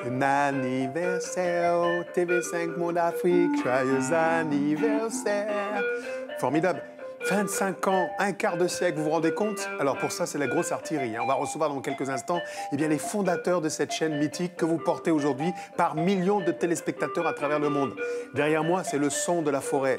Un anniversaire, TV5 Monde Afrique, joyeux anniversaire. Formidable. 25 ans, un quart de siècle, vous vous rendez compte? Alors pour ça, c'est la grosse artillerie. On va recevoir dans quelques instants les fondateurs de cette chaîne mythique que vous portez aujourd'hui par millions de téléspectateurs à travers le monde. Derrière moi, c'est le son de la forêt.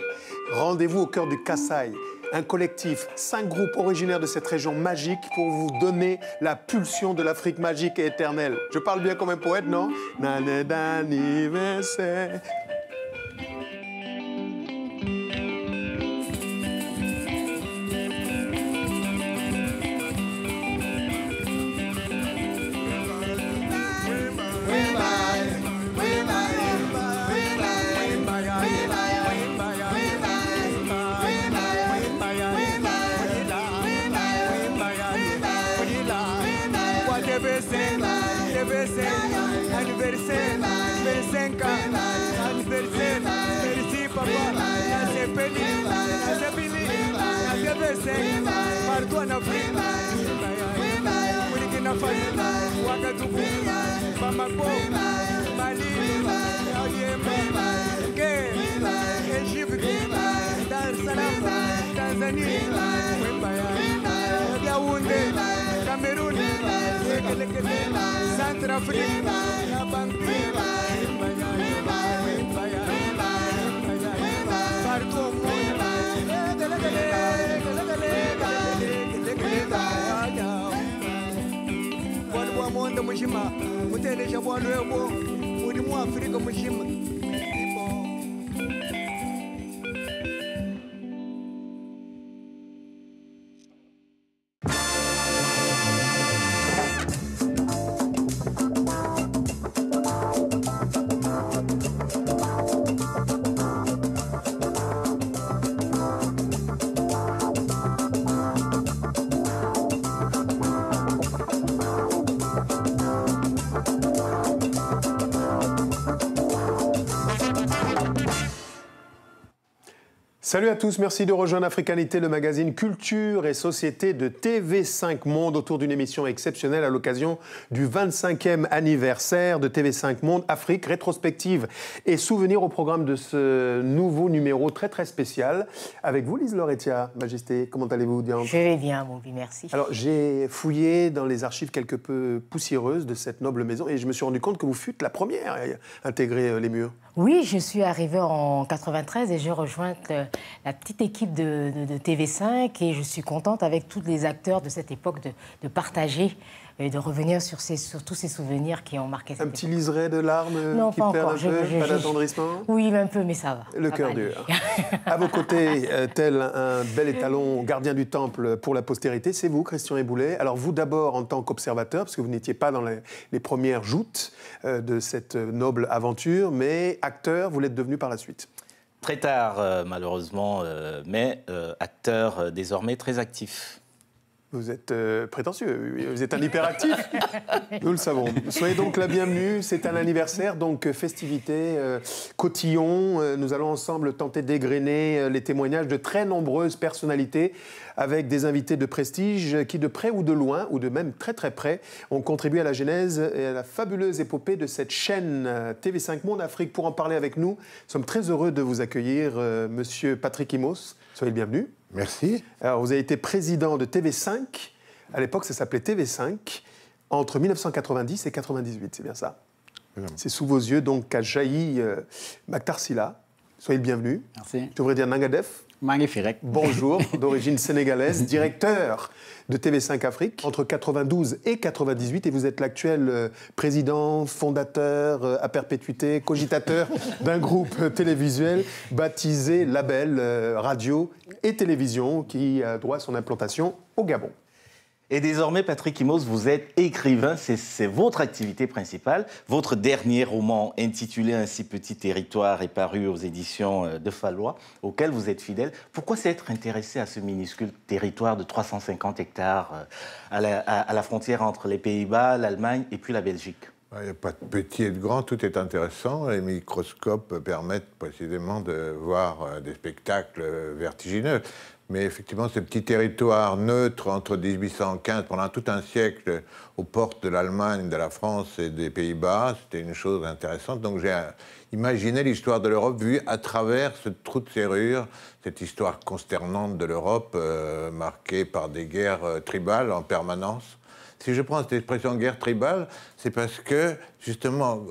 Rendez-vous au cœur du Kasaï. Un collectif, 5 groupes originaires de cette région magique pour vous donner la pulsion de l'Afrique magique et éternelle. Je parle bien comme un poète, non? L'année d'anniversaire. Anniversaire, 25 ans, anniversaire, merci papa, c'est Péli, c'est Billy, c'est Bessé, partout en Afrique, Burkina Faso, Ouagadougou, Bamako, Mali, Égypte, Dar es Salaam, Tanzanie, Yaoundé, Cameroun, Centrafrique, partout au monde. Bwana mwanda mujima, muteleja bwana webo, muri mu Afrika mujima. Salut à tous, merci de rejoindre Africanité, le magazine Culture et Société de TV5 Monde autour d'une émission exceptionnelle à l'occasion du 25e anniversaire de TV5 Monde Afrique, rétrospective et souvenir au programme de ce nouveau numéro très très spécial. Avec vous Lise Lauretiat, Majesté, comment allez-vous? Je vais bien, mon vie, merci. Alors j'ai fouillé dans les archives quelque peu poussiéreuses de cette noble maison et je me suis rendu compte que vous fûtes la première à intégrer les murs. Oui, je suis arrivée en 93 et j'ai rejoint la petite équipe de TV5 et je suis contente avec tous les acteurs de cette époque de partager et de revenir sur tous ces souvenirs qui ont marqué cette époque. Un petit liseré de larmes non, qui pas perd encore. un peu, pas d'attendrissement? Oui, un peu, mais ça va. Le cœur dur. À vos côtés, tel un bel étalon gardien du temple pour la postérité, c'est vous, Christian Éboulet. Alors vous d'abord en tant qu'observateur, parce que vous n'étiez pas dans les premières joutes de cette noble aventure, mais acteur, vous l'êtes devenu par la suite. Très tard, malheureusement, mais acteur désormais très actif. Vous êtes prétentieux, vous êtes un hyperactif, nous le savons. Soyez donc la bienvenue, c'est un anniversaire, donc festivité, cotillon. Nous allons ensemble tenter d'égrener les témoignages de très nombreuses personnalités avec des invités de prestige qui, de près ou de loin, ou de même très très près, ont contribué à la genèse et à la fabuleuse épopée de cette chaîne TV5 Monde Afrique. Pour en parler avec nous, nous sommes très heureux de vous accueillir, Monsieur Patrick Imos. Soyez le bienvenu. Merci. Alors, vous avez été président de TV5. À l'époque, ça s'appelait TV5. Entre 1990 et 98, c'est bien ça? C'est sous vos yeux, donc, qu'a jailli Mactar Sylla. Soyez le bienvenu. Merci. Je devrais dire Nangadef. Magnifique. Bonjour, d'origine sénégalaise, directeur de TV5 Afrique entre 92 et 98, et vous êtes l'actuel président, fondateur, à perpétuité, cogitateur d'un groupe télévisuel baptisé Label Radio et Télévision qui a droit à son implantation au Gabon. Et désormais, Patrick Imos, vous êtes écrivain, c'est votre activité principale. Votre dernier roman, intitulé ainsi Petit Territoire, est paru aux éditions de Fallois, auquel vous êtes fidèle. Pourquoi s'être intéressé à ce minuscule territoire de 350 hectares à la frontière entre les Pays-Bas, l'Allemagne et puis la Belgique? Il n'y a pas de petit et de grand, tout est intéressant. Les microscopes permettent précisément de voir des spectacles vertigineux. Mais effectivement, ce petit territoire neutre entre 1815, pendant tout un siècle, aux portes de l'Allemagne, de la France et des Pays-Bas, c'était une chose intéressante. Donc j'ai imaginé l'histoire de l'Europe vue à travers ce trou de serrure, cette histoire consternante de l'Europe, marquée par des guerres tribales en permanence. Si je prends cette expression guerre tribale, c'est parce que, justement,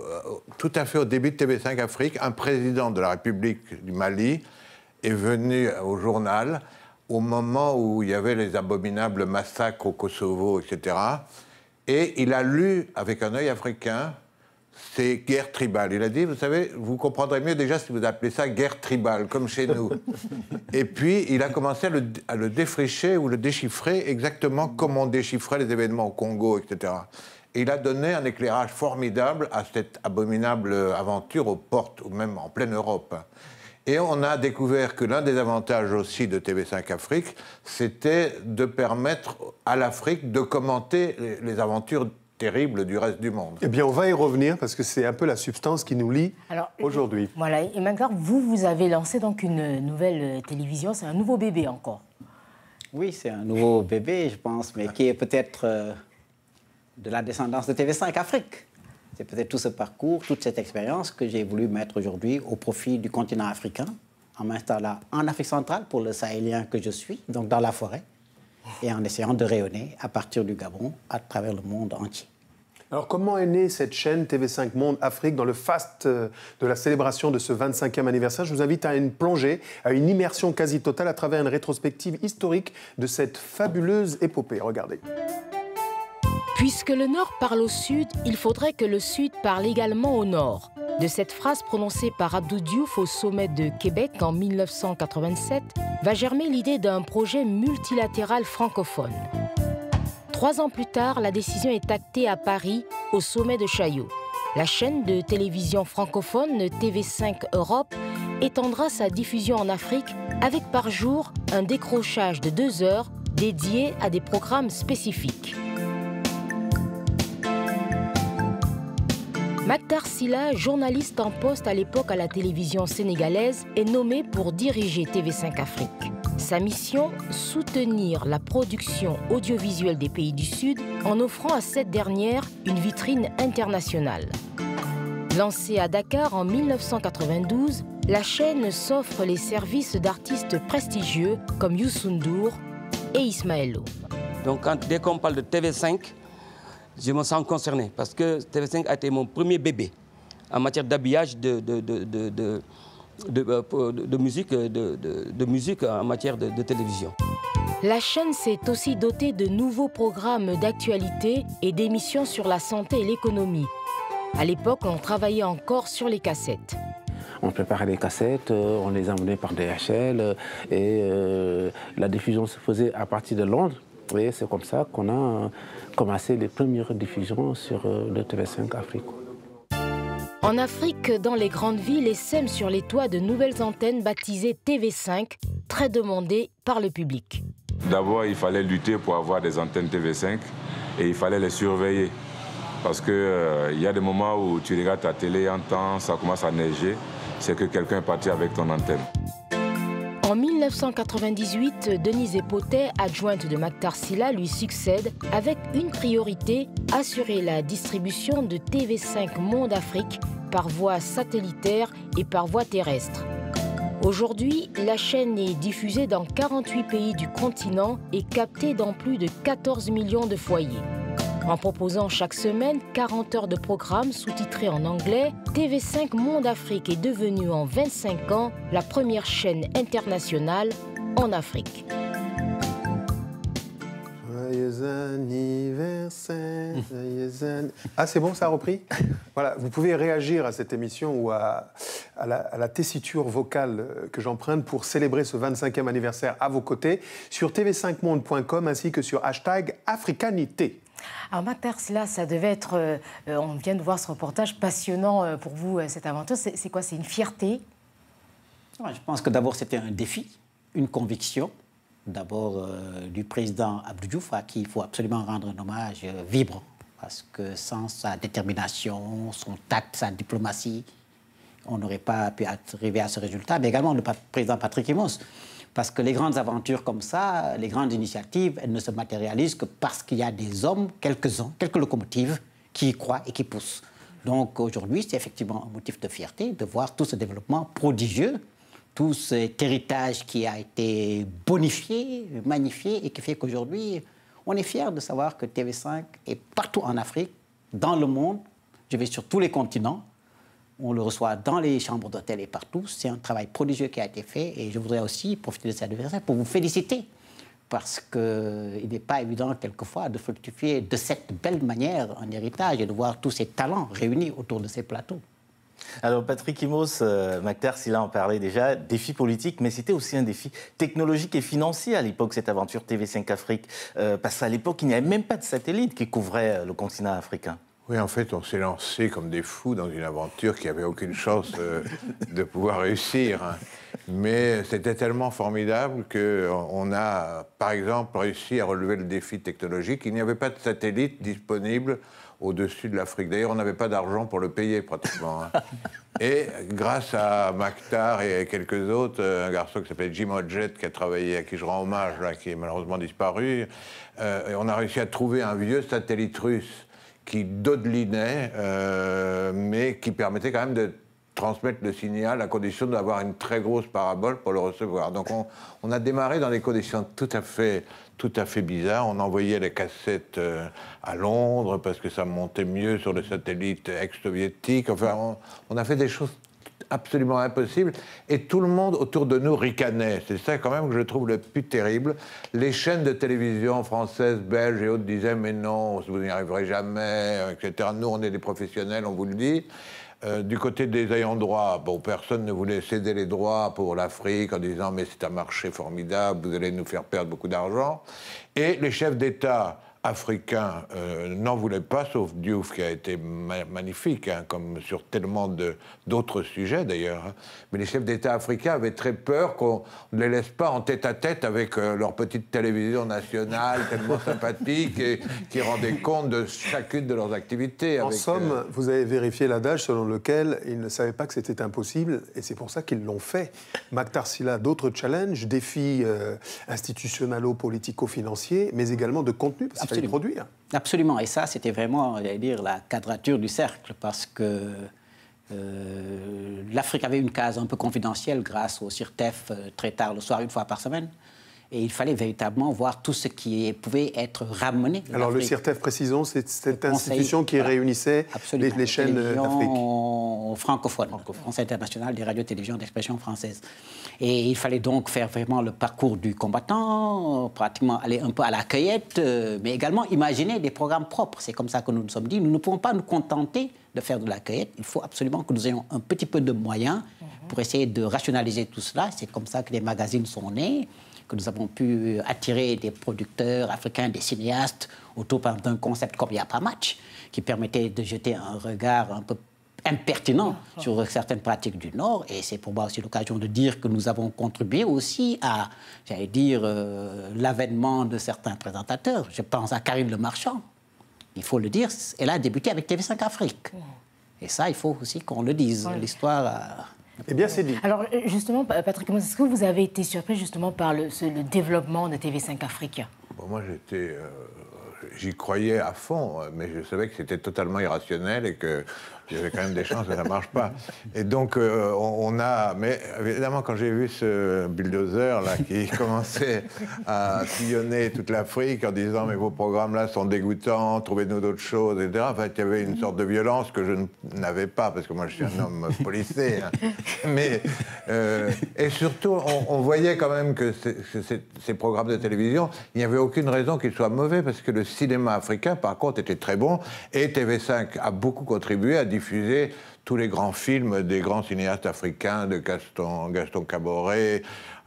tout à fait au début de TV5 Afrique, un président de la République du Mali est venu au journal au moment où il y avait les abominables massacres au Kosovo, etc. Et il a lu, avec un œil africain, ces guerres tribales. Il a dit, vous savez, vous comprendrez mieux déjà si vous appelez ça guerre tribale, comme chez nous. Et puis, il a commencé à le défricher ou le déchiffrer exactement comme on déchiffrait les événements au Congo, etc. Et il a donné un éclairage formidable à cette abominable aventure aux portes, ou même en pleine Europe. Et on a découvert que l'un des avantages aussi de TV5 Afrique, c'était de permettre à l'Afrique de commenter les aventures terribles du reste du monde. Eh bien, on va y revenir parce que c'est un peu la substance qui nous lie aujourd'hui. Voilà, et maintenant, vous avez lancé donc une nouvelle télévision, c'est un nouveau bébé encore. Oui, c'est un nouveau bébé, je pense, mais qui est peut-être de la descendance de TV5 Afrique. C'est peut-être tout ce parcours, toute cette expérience que j'ai voulu mettre aujourd'hui au profit du continent africain, en m'installant en Afrique centrale pour le Sahélien que je suis, donc dans la forêt, et en essayant de rayonner à partir du Gabon à travers le monde entier. Alors, comment est née cette chaîne TV5 Monde Afrique dans le faste de la célébration de ce 25e anniversaire? Je vous invite à une plongée, à une immersion quasi totale à travers une rétrospective historique de cette fabuleuse épopée. Regardez. Puisque le Nord parle au Sud, il faudrait que le Sud parle également au Nord. De cette phrase prononcée par Abdou Diouf au sommet de Québec en 1987, va germer l'idée d'un projet multilatéral francophone. 3 ans plus tard, la décision est actée à Paris, au sommet de Chaillot. La chaîne de télévision francophone TV5 Europe étendra sa diffusion en Afrique avec par jour un décrochage de 2 heures dédié à des programmes spécifiques. Mactar Sylla, journaliste en poste à l'époque à la télévision sénégalaise, est nommé pour diriger TV5 Afrique. Sa mission, soutenir la production audiovisuelle des pays du Sud en offrant à cette dernière une vitrine internationale. Lancée à Dakar en 1992, la chaîne s'offre les services d'artistes prestigieux comme Youssou N'Dour et Ismaël Lô. Donc dès qu'on parle de TV5, je me sens concerné parce que TV5 a été mon premier bébé en matière d'habillage de musique en matière de télévision. La chaîne s'est aussi dotée de nouveaux programmes d'actualité et d'émissions sur la santé et l'économie. À l'époque, on travaillait encore sur les cassettes. On préparait les cassettes, on les emmenait par DHL et la diffusion se faisait à partir de Londres. Et c'est comme ça qu'on a commencé les premières diffusions sur le TV5 Afrique. En Afrique, dans les grandes villes, essaiment sur les toits de nouvelles antennes baptisées TV5, très demandées par le public. D'abord, il fallait lutter pour avoir des antennes TV5 et il fallait les surveiller. Parce qu'il y a des moments où tu regardes ta télé, entends, ça commence à neiger, c'est que quelqu'un est parti avec ton antenne. En 1998, Denise Epotet, adjointe de Mactar Sylla, lui succède avec une priorité, assurer la distribution de TV5 Monde Afrique par voie satellitaire et par voie terrestre. Aujourd'hui, la chaîne est diffusée dans 48 pays du continent et captée dans plus de 14 millions de foyers. En proposant chaque semaine 40 heures de programmes sous-titrés en anglais, TV5 Monde Afrique est devenue en 25 ans la première chaîne internationale en Afrique. Joyeux anniversaire, Ah, c'est bon, ça a repris? Voilà, vous pouvez réagir à cette émission ou à la tessiture vocale que j'emprunte pour célébrer ce 25e anniversaire à vos côtés sur tv5monde.com ainsi que sur #Africanité. Alors, Mactar Sylla, ça devait être, on vient de voir ce reportage passionnant pour vous, cette aventure. C'est quoi? C'est une fierté? Je pense que d'abord, c'était un défi, une conviction. D'abord, du président Abdou Diouf, à qui il faut absolument rendre un hommage vibrant. Parce que sans sa détermination, son tact, sa diplomatie, on n'aurait pas pu arriver à ce résultat. Mais également le président Patrick Imos, Parce que les grandes aventures comme ça, les grandes initiatives, elles ne se matérialisent que parce qu'il y a des hommes, quelques-uns, quelques locomotives, qui y croient et qui poussent. Donc aujourd'hui, c'est effectivement un motif de fierté de voir tout ce développement prodigieux, tout cet héritage qui a été bonifié, magnifié, et qui fait qu'aujourd'hui, on est fiers de savoir que TV5 est partout en Afrique, dans le monde, je vais sur tous les continents, on le reçoit dans les chambres d'hôtel et partout. C'est un travail prodigieux qui a été fait et je voudrais aussi profiter de cet anniversaire pour vous féliciter parce qu'il n'est pas évident quelquefois de fructifier de cette belle manière un héritage et de voir tous ces talents réunis autour de ces plateaux. Alors Patrick Imos, Mactar Sylla en parlait déjà, défi politique, mais c'était aussi un défi technologique et financier à l'époque, cette aventure TV5 Afrique, parce qu'à l'époque, il n'y avait même pas de satellite qui couvrait le continent africain. Oui, en fait, on s'est lancé comme des fous dans une aventure qui n'avait aucune chance de pouvoir réussir. Hein. Mais c'était tellement formidable qu'on a, par exemple, réussi à relever le défi technologique. Il n'y avait pas de satellite disponible au-dessus de l'Afrique. D'ailleurs, on n'avait pas d'argent pour le payer, pratiquement. Hein. Et grâce à Mactar et quelques autres, un garçon qui s'appelle Jim Hodgett, qui a travaillé, à qui je rends hommage, là, qui est malheureusement disparu, on a réussi à trouver un vieux satellite russe qui dodelinait, mais qui permettait quand même de transmettre le signal à condition d'avoir une très grosse parabole pour le recevoir. Donc on a démarré dans des conditions tout à fait bizarres. On envoyait les cassettes à Londres parce que ça montait mieux sur le satellite ex-soviétique. Enfin, on a fait des choses absolument impossible, et tout le monde autour de nous ricanait. C'est ça quand même que je trouve le plus terrible. Les chaînes de télévision françaises, belges et autres disaient « mais non, vous n'y arriverez jamais », etc. Nous, on est des professionnels, on vous le dit. Du côté des ayants droit, bon, personne ne voulait céder les droits pour l'Afrique en disant « mais c'est un marché formidable, vous allez nous faire perdre beaucoup d'argent ». Et les chefs d'État africains n'en voulaient pas, sauf Diouf qui a été magnifique, hein, comme sur tellement d'autres sujets d'ailleurs. Hein. Mais les chefs d'État africains avaient très peur qu'on ne les laisse pas en tête-à-tête avec leur petite télévision nationale tellement sympathique et qui rendait compte de chacune de leurs activités. En somme, vous avez vérifié l'adage selon lequel ils ne savaient pas que c'était impossible et c'est pour ça qu'ils l'ont fait. Mactar Sylla, d'autres challenges, défis institutionnalo-politico-financiers, mais également de contenu, parce qu'il fallait produire. Absolument, et ça, c'était vraiment, j'allais dire, la quadrature du cercle, parce que l'Afrique avait une case un peu confidentielle grâce au CIRTEF très tard le soir, une fois par semaine. Et il fallait véritablement voir tout ce qui pouvait être ramené. Alors le CIRTEF, précisons, c'est cette institution qui réunissait les chaînes d'Afrique. Francophone, Conseil international des radios-télévisions d'expression française. Et il fallait donc faire vraiment le parcours du combattant, pratiquement aller un peu à la cueillette, mais également imaginer des programmes propres. C'est comme ça que nous nous sommes dit, nous ne pouvons pas nous contenter de faire de la cueillette, il faut absolument que nous ayons un petit peu de moyens pour essayer de rationaliser tout cela. C'est comme ça que les magazines sont nés, que nous avons pu attirer des producteurs africains, des cinéastes, autour d'un concept comme « Il n'y a pas match », qui permettait de jeter un regard un peu impertinent sur certaines pratiques du Nord. Et c'est pour moi aussi l'occasion de dire que nous avons contribué aussi à, j'allais dire, l'avènement de certains présentateurs. Je pense à Karine Le Marchand. Il faut le dire, elle a débuté avec TV5 Afrique. Et ça, il faut aussi qu'on le dise. L'histoire... Eh bien, c'est dit. Alors, justement, Patrick, est-ce que vous avez été surpris justement par le développement de TV5 Afrique? Bon, moi, j'y croyais à fond, mais je savais que c'était totalement irrationnel et que il y avait quand même des chances que ça ne marche pas. Et donc, mais évidemment, quand j'ai vu ce bulldozer là, qui commençait à sillonner toute l'Afrique en disant « mais vos programmes-là sont dégoûtants, trouvez-nous d'autres choses », etc. En fait, il y avait une sorte de violence que je n'avais pas, parce que moi, je suis un homme policé. Hein. Mais, et surtout, on voyait quand même que ces programmes de télévision, il n'y avait aucune raison qu'ils soient mauvais, parce que le cinéma africain, par contre, était très bon, et TV5 a beaucoup contribué à diffuser tous les grands films des grands cinéastes africains, de Gaston Caboret,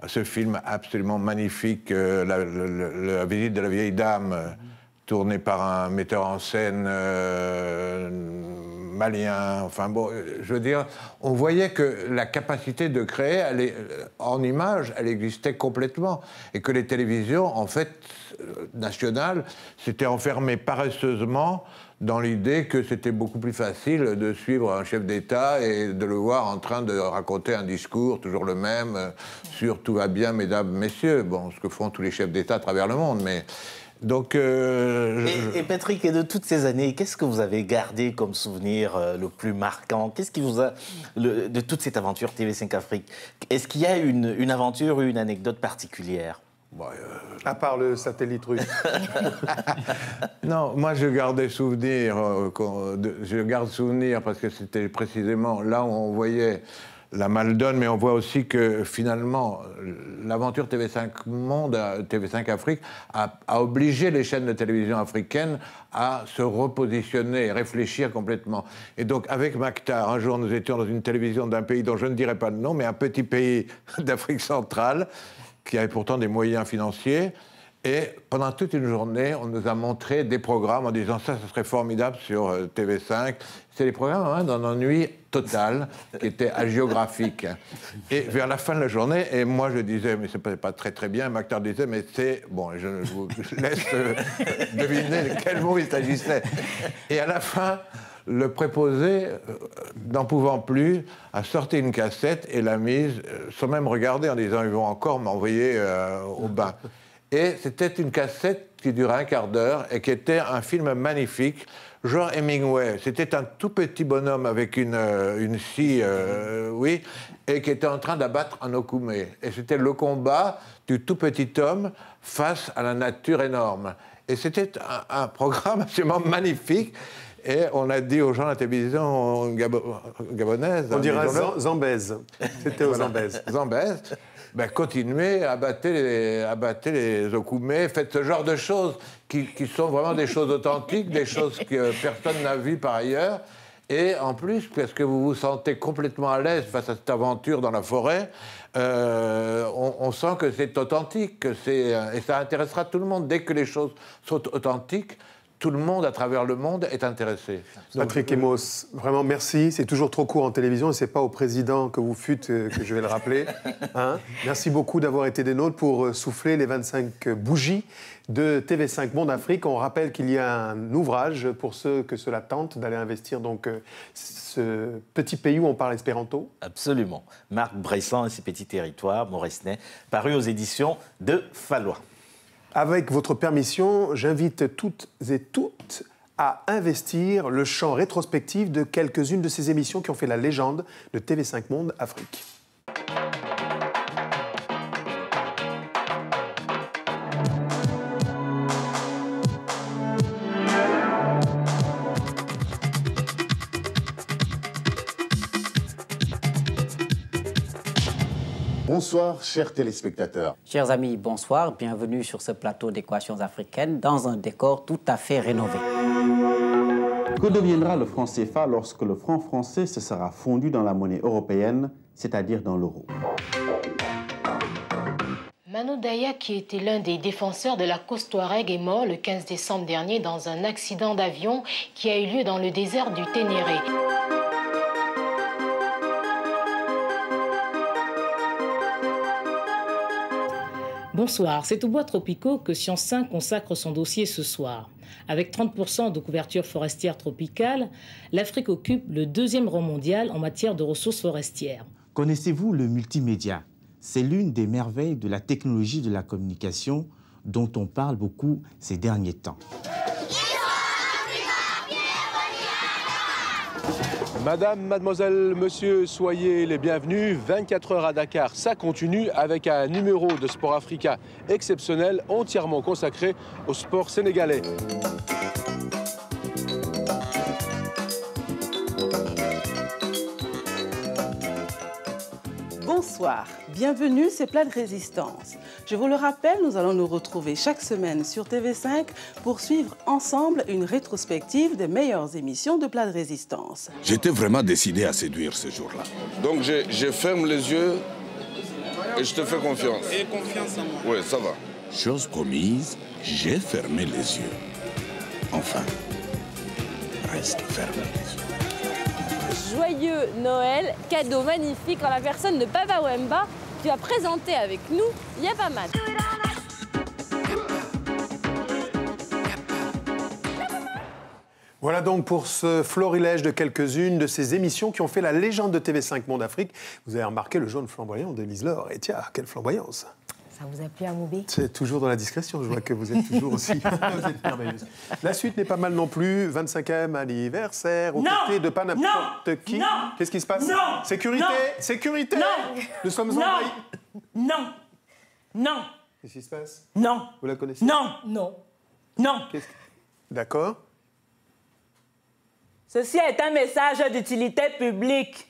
ce film absolument magnifique, la visite de la vieille dame, tourné par un metteur en scène malien. Enfin bon, je veux dire, on voyait que la capacité de créer, en images, elle existait complètement, et que les télévisions, en fait, nationales, s'étaient enfermées paresseusement dans l'idée que c'était beaucoup plus facile de suivre un chef d'État et de le voir en train de raconter un discours, toujours le même, sur « tout va bien, mesdames, messieurs ». Bon, ce que font tous les chefs d'État à travers le monde, mais... Donc, et Patrick, de toutes ces années, qu'est-ce que vous avez gardé comme souvenir le plus marquant? Qu'est-ce qui vous a... de toute cette aventure TV5 Afrique, est-ce qu'il y a une aventure ou une anecdote particulière? À part le satellite russe. Non, moi je garde des souvenirs, je garde souvenir parce que c'était précisément là où on voyait la Maldonne, mais on voit aussi que finalement l'aventure TV5 Monde, TV5 Afrique a obligé les chaînes de télévision africaines à se repositionner et réfléchir complètement. Et donc avec Mactar, un jour nous étions dans une télévision d'un pays dont je ne dirai pas le nom, mais un petit pays d'Afrique centrale, qui avait pourtant des moyens financiers. Et pendant toute une journée, on nous a montré des programmes en disant ça serait formidable sur TV5. C'est des programmes d'un ennui total qui étaient hagiographiques. Et vers la fin de la journée, et moi je disais, mais c'est pas très très bien, Mactar disait, mais c'est... Bon, je vous laisse deviner de quel mot il s'agissait. Et à la fin, le préposé, n'en pouvant plus, a sorti une cassette et l'a mise, sans même regarder, en disant, ils vont encore m'envoyer au bain. Et c'était une cassette qui durait un quart d'heure et qui était un film magnifique, genre Hemingway. C'était un tout petit bonhomme avec une scie, oui, et qui était en train d'abattre un okoumé. Et c'était le combat du tout petit homme face à la nature énorme. Et c'était un programme absolument magnifique. Et on a dit aux gens à la télévision gabonaise... On dirait Zambèze. C'était aux Zambèze. Zambèze. Ben, continuez à abattre les okoumés, faites ce genre de choses qui sont vraiment des choses authentiques, des choses que personne n'a vues par ailleurs. Et en plus, parce que vous vous sentez complètement à l'aise face à cette aventure dans la forêt, on sent que c'est authentique, et ça intéressera tout le monde. Dès que les choses sont authentiques, tout le monde, à travers le monde, est intéressé. Patrick Emos, vraiment merci. C'est toujours trop court en télévision et ce n'est pas au président que vous fûtes que je vais le rappeler. Hein, merci beaucoup d'avoir été des nôtres pour souffler les 25 bougies de TV5 Monde Afrique. On rappelle qu'il y a un ouvrage pour ceux que cela tente d'aller investir donc ce petit pays où on parle espéranto. Absolument. Marc Bressan et ses petits territoires, Mauresnais, paru aux éditions de Fallois. Avec votre permission, j'invite toutes et toutes à investir le champ rétrospectif de quelques-unes de ces émissions qui ont fait la légende de TV5 Monde Afrique. Bonsoir, chers téléspectateurs. Chers amis, bonsoir. Bienvenue sur ce plateau d'équations africaines dans un décor tout à fait rénové. Que deviendra le franc CFA lorsque le franc français se sera fondu dans la monnaie européenne, c'est-à-dire dans l'euro? Mano Daya, qui était l'un des défenseurs de la cause Touareg, est mort le 15 décembre dernier dans un accident d'avion qui a eu lieu dans le désert du Ténéré. Bonsoir, c'est aux bois tropicaux que Science 5 consacre son dossier ce soir. Avec 30% de couverture forestière tropicale, l'Afrique occupe le 2e rang mondial en matière de ressources forestières. Connaissez-vous le multimédia? C'est l'une des merveilles de la technologie de la communication dont on parle beaucoup ces derniers temps. Madame, mademoiselle, monsieur, soyez les bienvenus. 24 heures à Dakar, ça continue avec un numéro de Sport Africa exceptionnel, entièrement consacré au sport sénégalais. Bonsoir, bienvenue, c'est Plat de Résistance. Je vous le rappelle, nous allons nous retrouver chaque semaine sur TV5 pour suivre ensemble une rétrospective des meilleures émissions de Plat de Résistance. J'étais vraiment décidé à séduire ce jour-là. Donc je ferme les yeux et je te fais confiance. Et confiance en moi. Oui, ça va. Chose promise, j'ai fermé les yeux. Enfin, reste fermé les yeux. Joyeux Noël, cadeau magnifique en la personne de Papa Wemba qui va présenter avec nous Yapaman. Voilà donc pour ce florilège de quelques-unes de ces émissions qui ont fait la légende de TV5 Monde Afrique. Vous avez remarqué le jaune flamboyant de Lise Laure. Et tiens, quelle flamboyance! Ça vous a plu à Moubé? C'est toujours dans la discrétion, je vois que vous êtes toujours aussi... vous êtes merveilleuse. La suite n'est pas mal non plus. 25e anniversaire, aux côtés de pas n'importe qui. Qu'est-ce qui se passe? Non. Sécurité. Non. Sécurité. Non. Nous sommes Non. envahis. Non. Non. Qu'est-ce qui se passe? Non. Vous la connaissez? Non. Non. Non. D'accord. Ceci est un message d'utilité publique.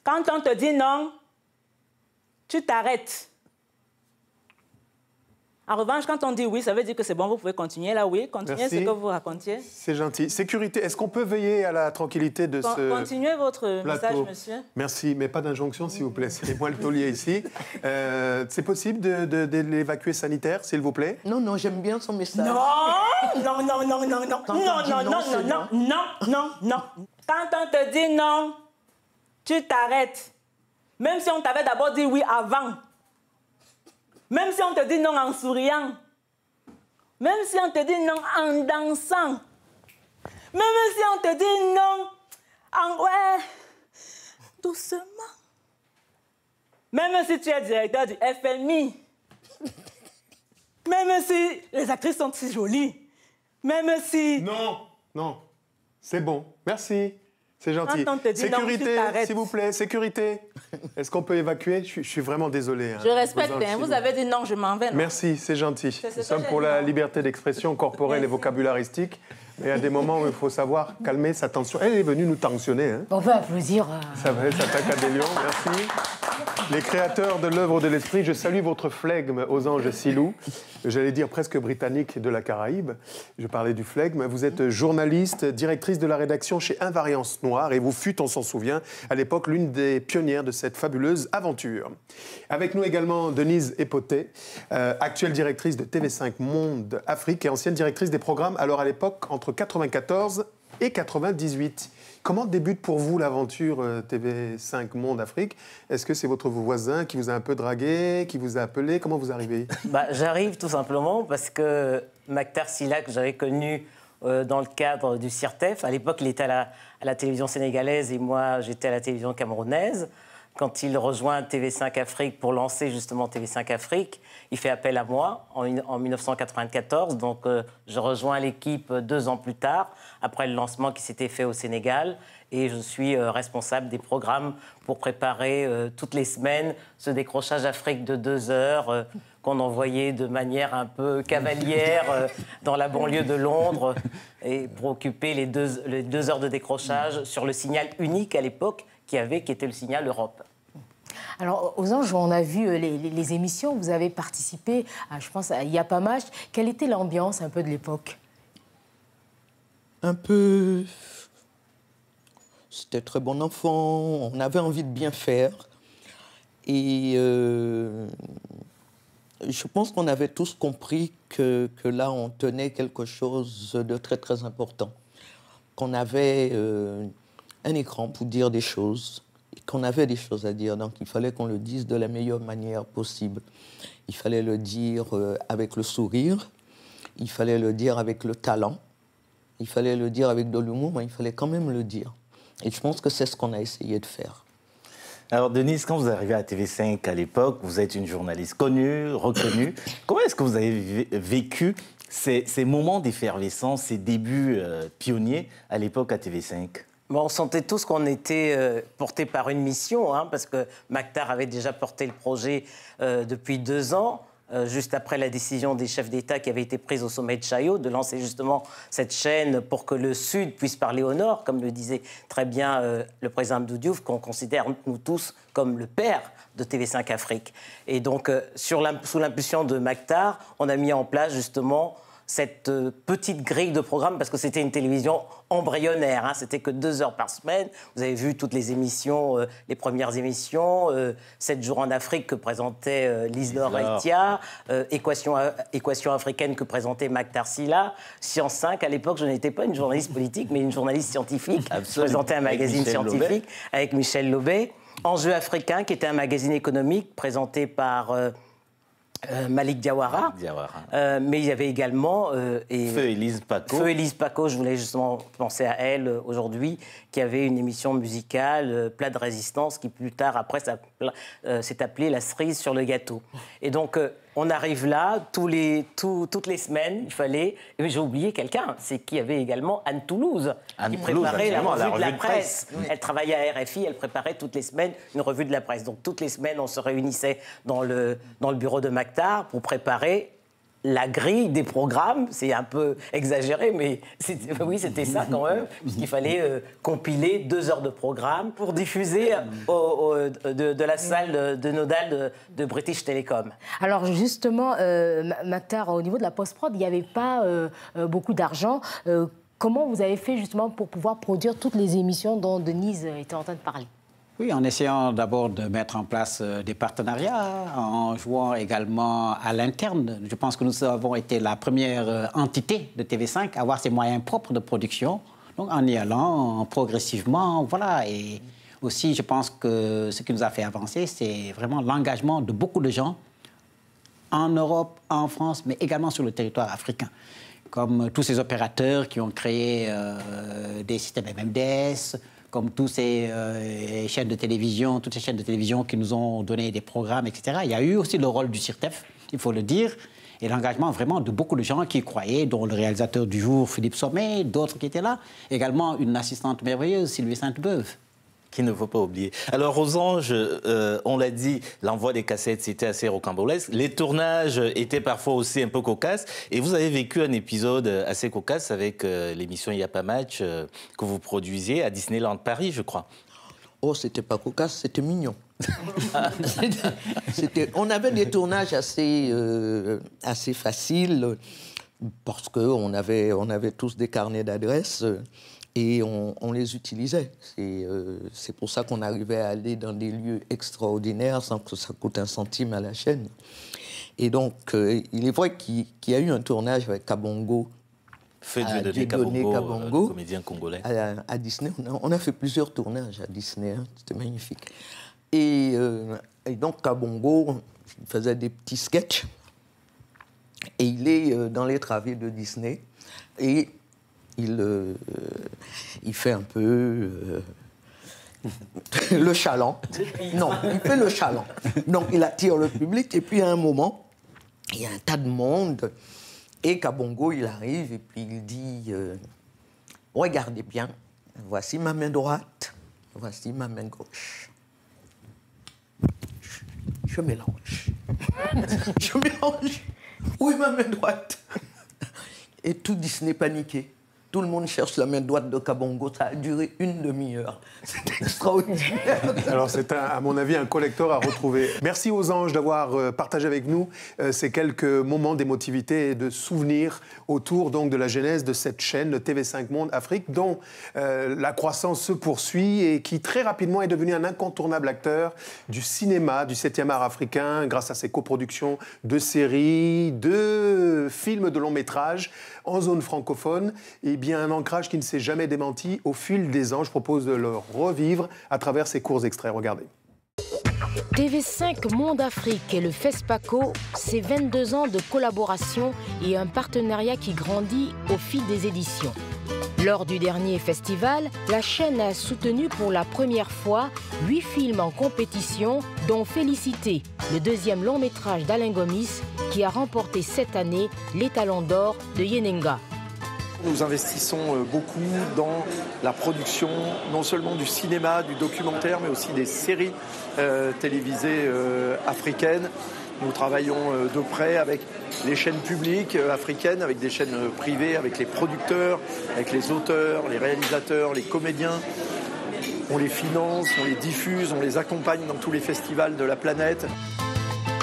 Quand on te dit non, tu t'arrêtes. En revanche, quand on dit oui, ça veut dire que c'est bon, vous pouvez continuer là, oui. Continuez Merci. ce que vous racontiez. C'est gentil. Sécurité, est-ce qu'on peut veiller à la tranquillité de ce Continuez votre plateau? message, monsieur. Merci, mais pas d'injonction, s'il vous plaît. C'est moi le taulier ici. C'est possible de l'évacuer sanitaire, s'il vous plaît? Non, non, j'aime bien son message. Non, non, non, non, non, non, Quand non, on dit non, non, non, c'est non, non, non, non. Quand on te dit non, tu t'arrêtes. Même si on t'avait d'abord dit oui avant. Même si on te dit non en souriant. Même si on te dit non en dansant. Même si on te dit non en... Ouais, doucement. Même si tu es directeur du FMI. Même si les actrices sont si jolies. Même si... Non, non, c'est bon. Merci. C'est gentil. Quand on te dit non, sécurité, tu t'arrêtes. s'il vous plaît, sécurité. Est-ce qu'on peut évacuer? Je suis vraiment désolé. Je respecte, hein. Vous avez dit non, je m'en vais. Non? Merci, c'est gentil. C'est ce Nous que sommes j'ai pour dit, la non? liberté d'expression corporelle et vocabularistique. Mais il y a des moments où il faut savoir calmer sa tension. Elle est venue nous tensionner. Hein. On peut applaudir. Ça va, elle s'attaque à des lions, merci. Les créateurs de l'œuvre de l'esprit, je salue votre flegme aux anges Silou. J'allais dire presque britannique de la Caraïbe. Je parlais du flegme. Vous êtes journaliste, directrice de la rédaction chez Invariance Noire et vous fûtes, on s'en souvient, à l'époque, l'une des pionnières de cette fabuleuse aventure. Avec nous également Denise Epoté, actuelle directrice de TV5 Monde Afrique et ancienne directrice des programmes, alors à l'époque, entre 94 et 98. Comment débute pour vous l'aventure TV5 Monde Afrique? Est-ce que c'est votre voisin qui vous a un peu dragué, qui vous a appelé? Comment vous arrivez? J'arrive tout simplement parce que Mactar Sylla, que j'avais connu dans le cadre du CIRTEF, à l'époque il était à la télévision sénégalaise et moi j'étais à la télévision camerounaise. Quand il rejoint TV5 Afrique pour lancer justement TV5 Afrique, il fait appel à moi en 1994. Donc je rejoins l'équipe 2 ans plus tard, après le lancement qui s'était fait au Sénégal. Et je suis responsable des programmes pour préparer toutes les semaines ce décrochage Afrique de 2 heures qu'on envoyait de manière un peu cavalière dans la banlieue de Londres et pour occuper les 2 heures de décrochage sur le signal unique à l'époque qui était le signal Europe. Alors, aux Anges, on a vu les émissions, vous avez participé, je pense, à Yapamash. Quelle était l'ambiance un peu de l'époque? Un peu... C'était très bon enfant, on avait envie de bien faire. Et je pense qu'on avait tous compris que là, on tenait quelque chose de très, très important. Qu'on avait un écran pour dire des choses, et qu'on avait des choses à dire. Donc, il fallait qu'on le dise de la meilleure manière possible. Il fallait le dire avec le sourire, il fallait le dire avec le talent, il fallait le dire avec de l'humour, mais il fallait quand même le dire. Et je pense que c'est ce qu'on a essayé de faire. Alors, Denise, quand vous arrivez à TV5 à l'époque, vous êtes une journaliste connue, reconnue. Comment est-ce que vous avez vécu ces moments d'effervescence, ces débuts pionniers à l'époque à TV5? On sentait tous qu'on était portés par une mission, hein, parce que Mactar avait déjà porté le projet depuis 2 ans. Juste après la décision des chefs d'État qui avait été prise au sommet de Chaillot, de lancer justement cette chaîne pour que le Sud puisse parler au Nord, comme le disait très bien le président Abdou Diouf, qu'on considère, nous tous, comme le père de TV5 Afrique. Et donc, sous l'impulsion de Mactar, on a mis en place justement cette petite grille de programme, parce que c'était une télévision embryonnaire, hein, c'était que 2 heures par semaine. Vous avez vu toutes les émissions, les premières émissions, 7 jours en Afrique que présentait Lise Laure Etia, Équation africaine que présentait Mactar Sylla, Science 5, à l'époque je n'étais pas une journaliste politique, mais une journaliste scientifique. Je présentais un magazine scientifique avec Michel Lobé. Enjeu africain, qui était un magazine économique présenté par Malik Diawara. Mais il y avait également... Feu Élise Paco. Feu Élise Paco, je voulais justement penser à elle aujourd'hui, qui avait une émission musicale, Plat de résistance, qui plus tard, après, s'est appelée La cerise sur le gâteau. Et donc, on arrive là, toutes les semaines, il fallait... J'ai oublié quelqu'un, c'est qu'il y avait également Anne Toulouse, qui préparait la revue de la presse. Elle travaillait à RFI, elle préparait toutes les semaines une revue de la presse. Donc, toutes les semaines, on se réunissait dans le bureau de Mactar pour préparer la grille des programmes. C'est un peu exagéré, mais oui, c'était ça quand même, puisqu'il fallait compiler 2 heures de programme pour diffuser de la salle de Nodal de British Telecom. Alors justement, Mactar, au niveau de la post-prod, il n'y avait pas beaucoup d'argent. Comment vous avez fait justement pour pouvoir produire toutes les émissions dont Denise était en train de parler? Oui, en essayant d'abord de mettre en place des partenariats, en jouant également à l'interne. Je pense que nous avons été la première entité de TV5 à avoir ses moyens propres de production, donc en y allant progressivement, voilà. Et aussi, je pense que ce qui nous a fait avancer, c'est vraiment l'engagement de beaucoup de gens en Europe, en France, mais également sur le territoire africain. Comme tous ces opérateurs qui ont créé des systèmes MMDS, comme toutes ces chaînes de télévision, toutes ces chaînes de télévision qui nous ont donné des programmes, etc. Il y a eu aussi le rôle du CIRTEF, il faut le dire, et l'engagement vraiment de beaucoup de gens qui y croyaient, dont le réalisateur du jour, Philippe Sommet, d'autres qui étaient là. Également une assistante merveilleuse, Sylvie Sainte-Beuve. Qu'il ne faut pas oublier. Alors, aux Anges, on l'a dit, l'envoi des cassettes, c'était assez rocambolesque. Les tournages étaient parfois aussi un peu cocasses. Et vous avez vécu un épisode assez cocasse avec l'émission Y'a pas match que vous produisiez à Disneyland Paris, je crois. Oh, c'était pas cocasse, c'était mignon. On avait des tournages assez faciles parce qu'on avait tous des carnets d'adresses. Et on les utilisait. C'est pour ça qu'on arrivait à aller dans des lieux extraordinaires sans que ça coûte un centime à la chaîne. Et donc, il est vrai qu'il y a eu un tournage avec Kabongo. Dieudonné Kabongo, comédien congolais. À Disney. On a fait plusieurs tournages à Disney. Hein, c'était magnifique. Et donc, Kabongo faisait des petits sketchs. Et il est dans les travées de Disney. Et il fait un peu le chaland. Non, il fait le chaland. Donc, il attire le public. Et puis, à un moment, il y a un tas de monde. Et Kabongo, il arrive et puis il dit « Regardez bien, voici ma main droite, voici ma main gauche. » Je mélange. Je mélange. Où est ma main droite? Et tout Disney paniqué. Tout le monde cherche la main droite de Kabongo. Ça a duré 1 demi-heure. C'est extraordinaire. Alors, c'est, à mon avis, un collector à retrouver. Merci aux Anges d'avoir partagé avec nous ces quelques moments d'émotivité et de souvenirs autour donc, de la genèse de cette chaîne, le TV5 Monde Afrique, dont la croissance se poursuit et qui, très rapidement, est devenu un incontournable acteur du cinéma, du 7e art africain, grâce à ses coproductions de séries, de films de long métrage en zone francophone. Et bien un ancrage qui ne s'est jamais démenti au fil des ans. Je propose de le revivre à travers ces courts extraits. Regardez. TV5 Monde Afrique et le FESPACO, c'est 22 ans de collaboration et un partenariat qui grandit au fil des éditions. Lors du dernier festival, la chaîne a soutenu pour la première fois 8 films en compétition, dont Félicité, le 2e long métrage d'Alain Gomis, qui a remporté cette année les Talons d'Or de Yenenga. Nous investissons beaucoup dans la production, non seulement du cinéma, du documentaire, mais aussi des séries télévisées africaines. Nous travaillons de près avec les chaînes publiques africaines, avec des chaînes privées, avec les producteurs, avec les auteurs, les réalisateurs, les comédiens. On les finance, on les diffuse, on les accompagne dans tous les festivals de la planète.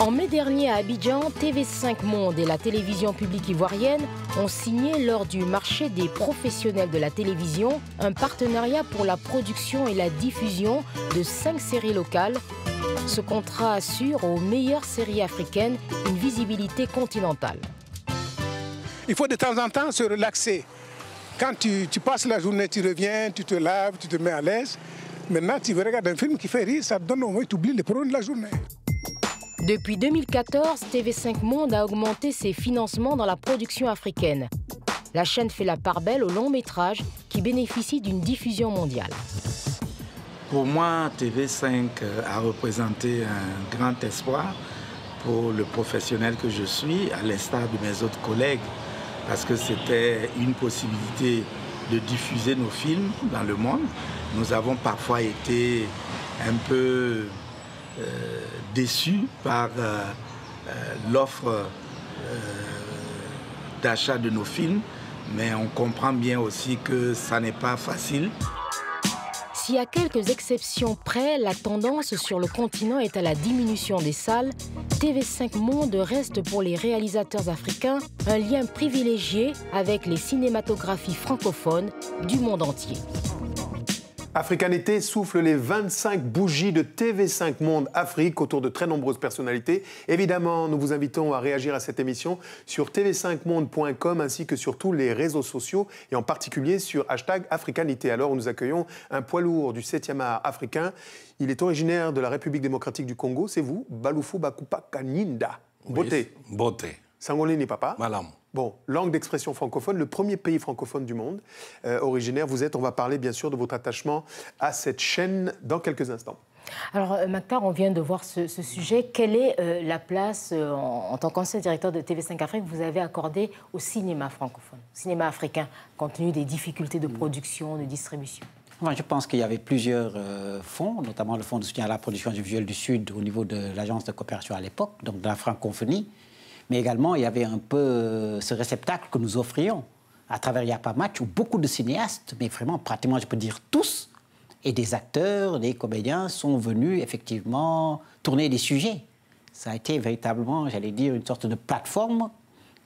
En mai dernier à Abidjan, TV5 Monde et la télévision publique ivoirienne ont signé lors du marché des professionnels de la télévision un partenariat pour la production et la diffusion de 5 séries locales. Ce contrat assure aux meilleures séries africaines une visibilité continentale. Il faut de temps en temps se relaxer. Quand tu passes la journée, tu reviens, tu te laves, tu te mets à l'aise. Maintenant, tu regardes un film qui fait rire, ça te donne au moins, tu oublies les problèmes de la journée. Depuis 2014, TV5 Monde a augmenté ses financements dans la production africaine. La chaîne fait la part belle aux longs métrages qui bénéficient d'une diffusion mondiale. Pour moi, TV5 a représenté un grand espoir pour le professionnel que je suis, à l'instar de mes autres collègues, parce que c'était une possibilité de diffuser nos films dans le monde. Nous avons parfois été un peu déçus par l'offre d'achat de nos films, mais on comprend bien aussi que ça n'est pas facile. Si à quelques exceptions près, la tendance sur le continent est à la diminution des salles, TV5 Monde reste pour les réalisateurs africains un lien privilégié avec les cinématographies francophones du monde entier. Africanité souffle les 25 bougies de TV5 Monde Afrique autour de très nombreuses personnalités. Évidemment, nous vous invitons à réagir à cette émission sur tv5monde.com ainsi que sur tous les réseaux sociaux et en particulier sur #Africanité. Alors, nous accueillons un poids lourd du 7e art africain. Il est originaire de la République démocratique du Congo. C'est vous, Baloufou Bakupa Kaninda. Beauté. Oui, beauté. Sangolini papa. Madame. Bon, langue d'expression francophone, le premier pays francophone du monde originaire. Vous êtes, on va parler bien sûr de votre attachement à cette chaîne dans quelques instants. Alors, Maktar, on vient de voir ce sujet. Quelle est la place, en tant qu'ancien directeur de TV5 Afrique, que vous avez accordée au cinéma francophone, au cinéma africain, compte tenu des difficultés de production, de distribution? Moi, je pense qu'il y avait plusieurs fonds, notamment le fonds de soutien à la production audiovisuelle du Sud au niveau de l'agence de coopération à l'époque, donc de la francophonie. Mais également, il y avait un peu ce réceptacle que nous offrions à travers Yapa Match, où beaucoup de cinéastes, mais vraiment pratiquement, je peux dire tous, et des acteurs, des comédiens sont venus effectivement tourner des sujets. Ça a été véritablement, j'allais dire, une sorte de plateforme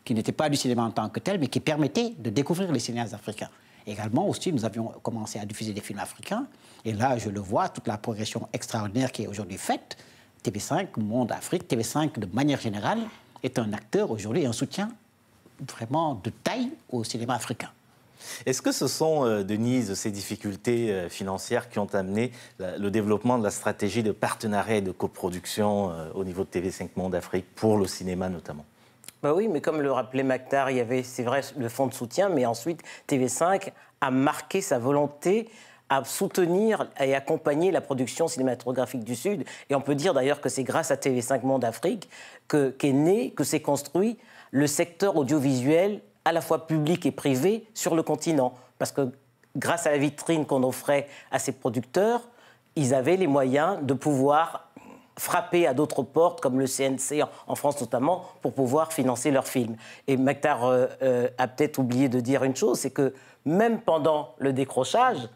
qui n'était pas du cinéma en tant que tel, mais qui permettait de découvrir les cinéastes africains. Également aussi, nous avions commencé à diffuser des films africains. Et là, je le vois, toute la progression extraordinaire qui est aujourd'hui faite. TV5, Monde Afrique, TV5 de manière générale, est un acteur aujourd'hui, un soutien vraiment de taille au cinéma africain. Est-ce que ce sont, Denise, ces difficultés financières qui ont amené le développement de la stratégie de partenariat et de coproduction au niveau de TV5 Monde Afrique, pour le cinéma notamment? Bah oui, mais comme le rappelait Maktar, il y avait, c'est vrai, le fonds de soutien, mais ensuite TV5 a marqué sa volonté à soutenir et accompagner la production cinématographique du Sud. Et on peut dire d'ailleurs que c'est grâce à TV5 Monde Afrique qu'est né, que s'est construit le secteur audiovisuel, à la fois public et privé, sur le continent. Parce que grâce à la vitrine qu'on offrait à ces producteurs, ils avaient les moyens de pouvoir frapper à d'autres portes, comme le CNC en France notamment, pour pouvoir financer leurs films. Et Maktar a peut-être oublié de dire une chose, c'est que même pendant le décrochage,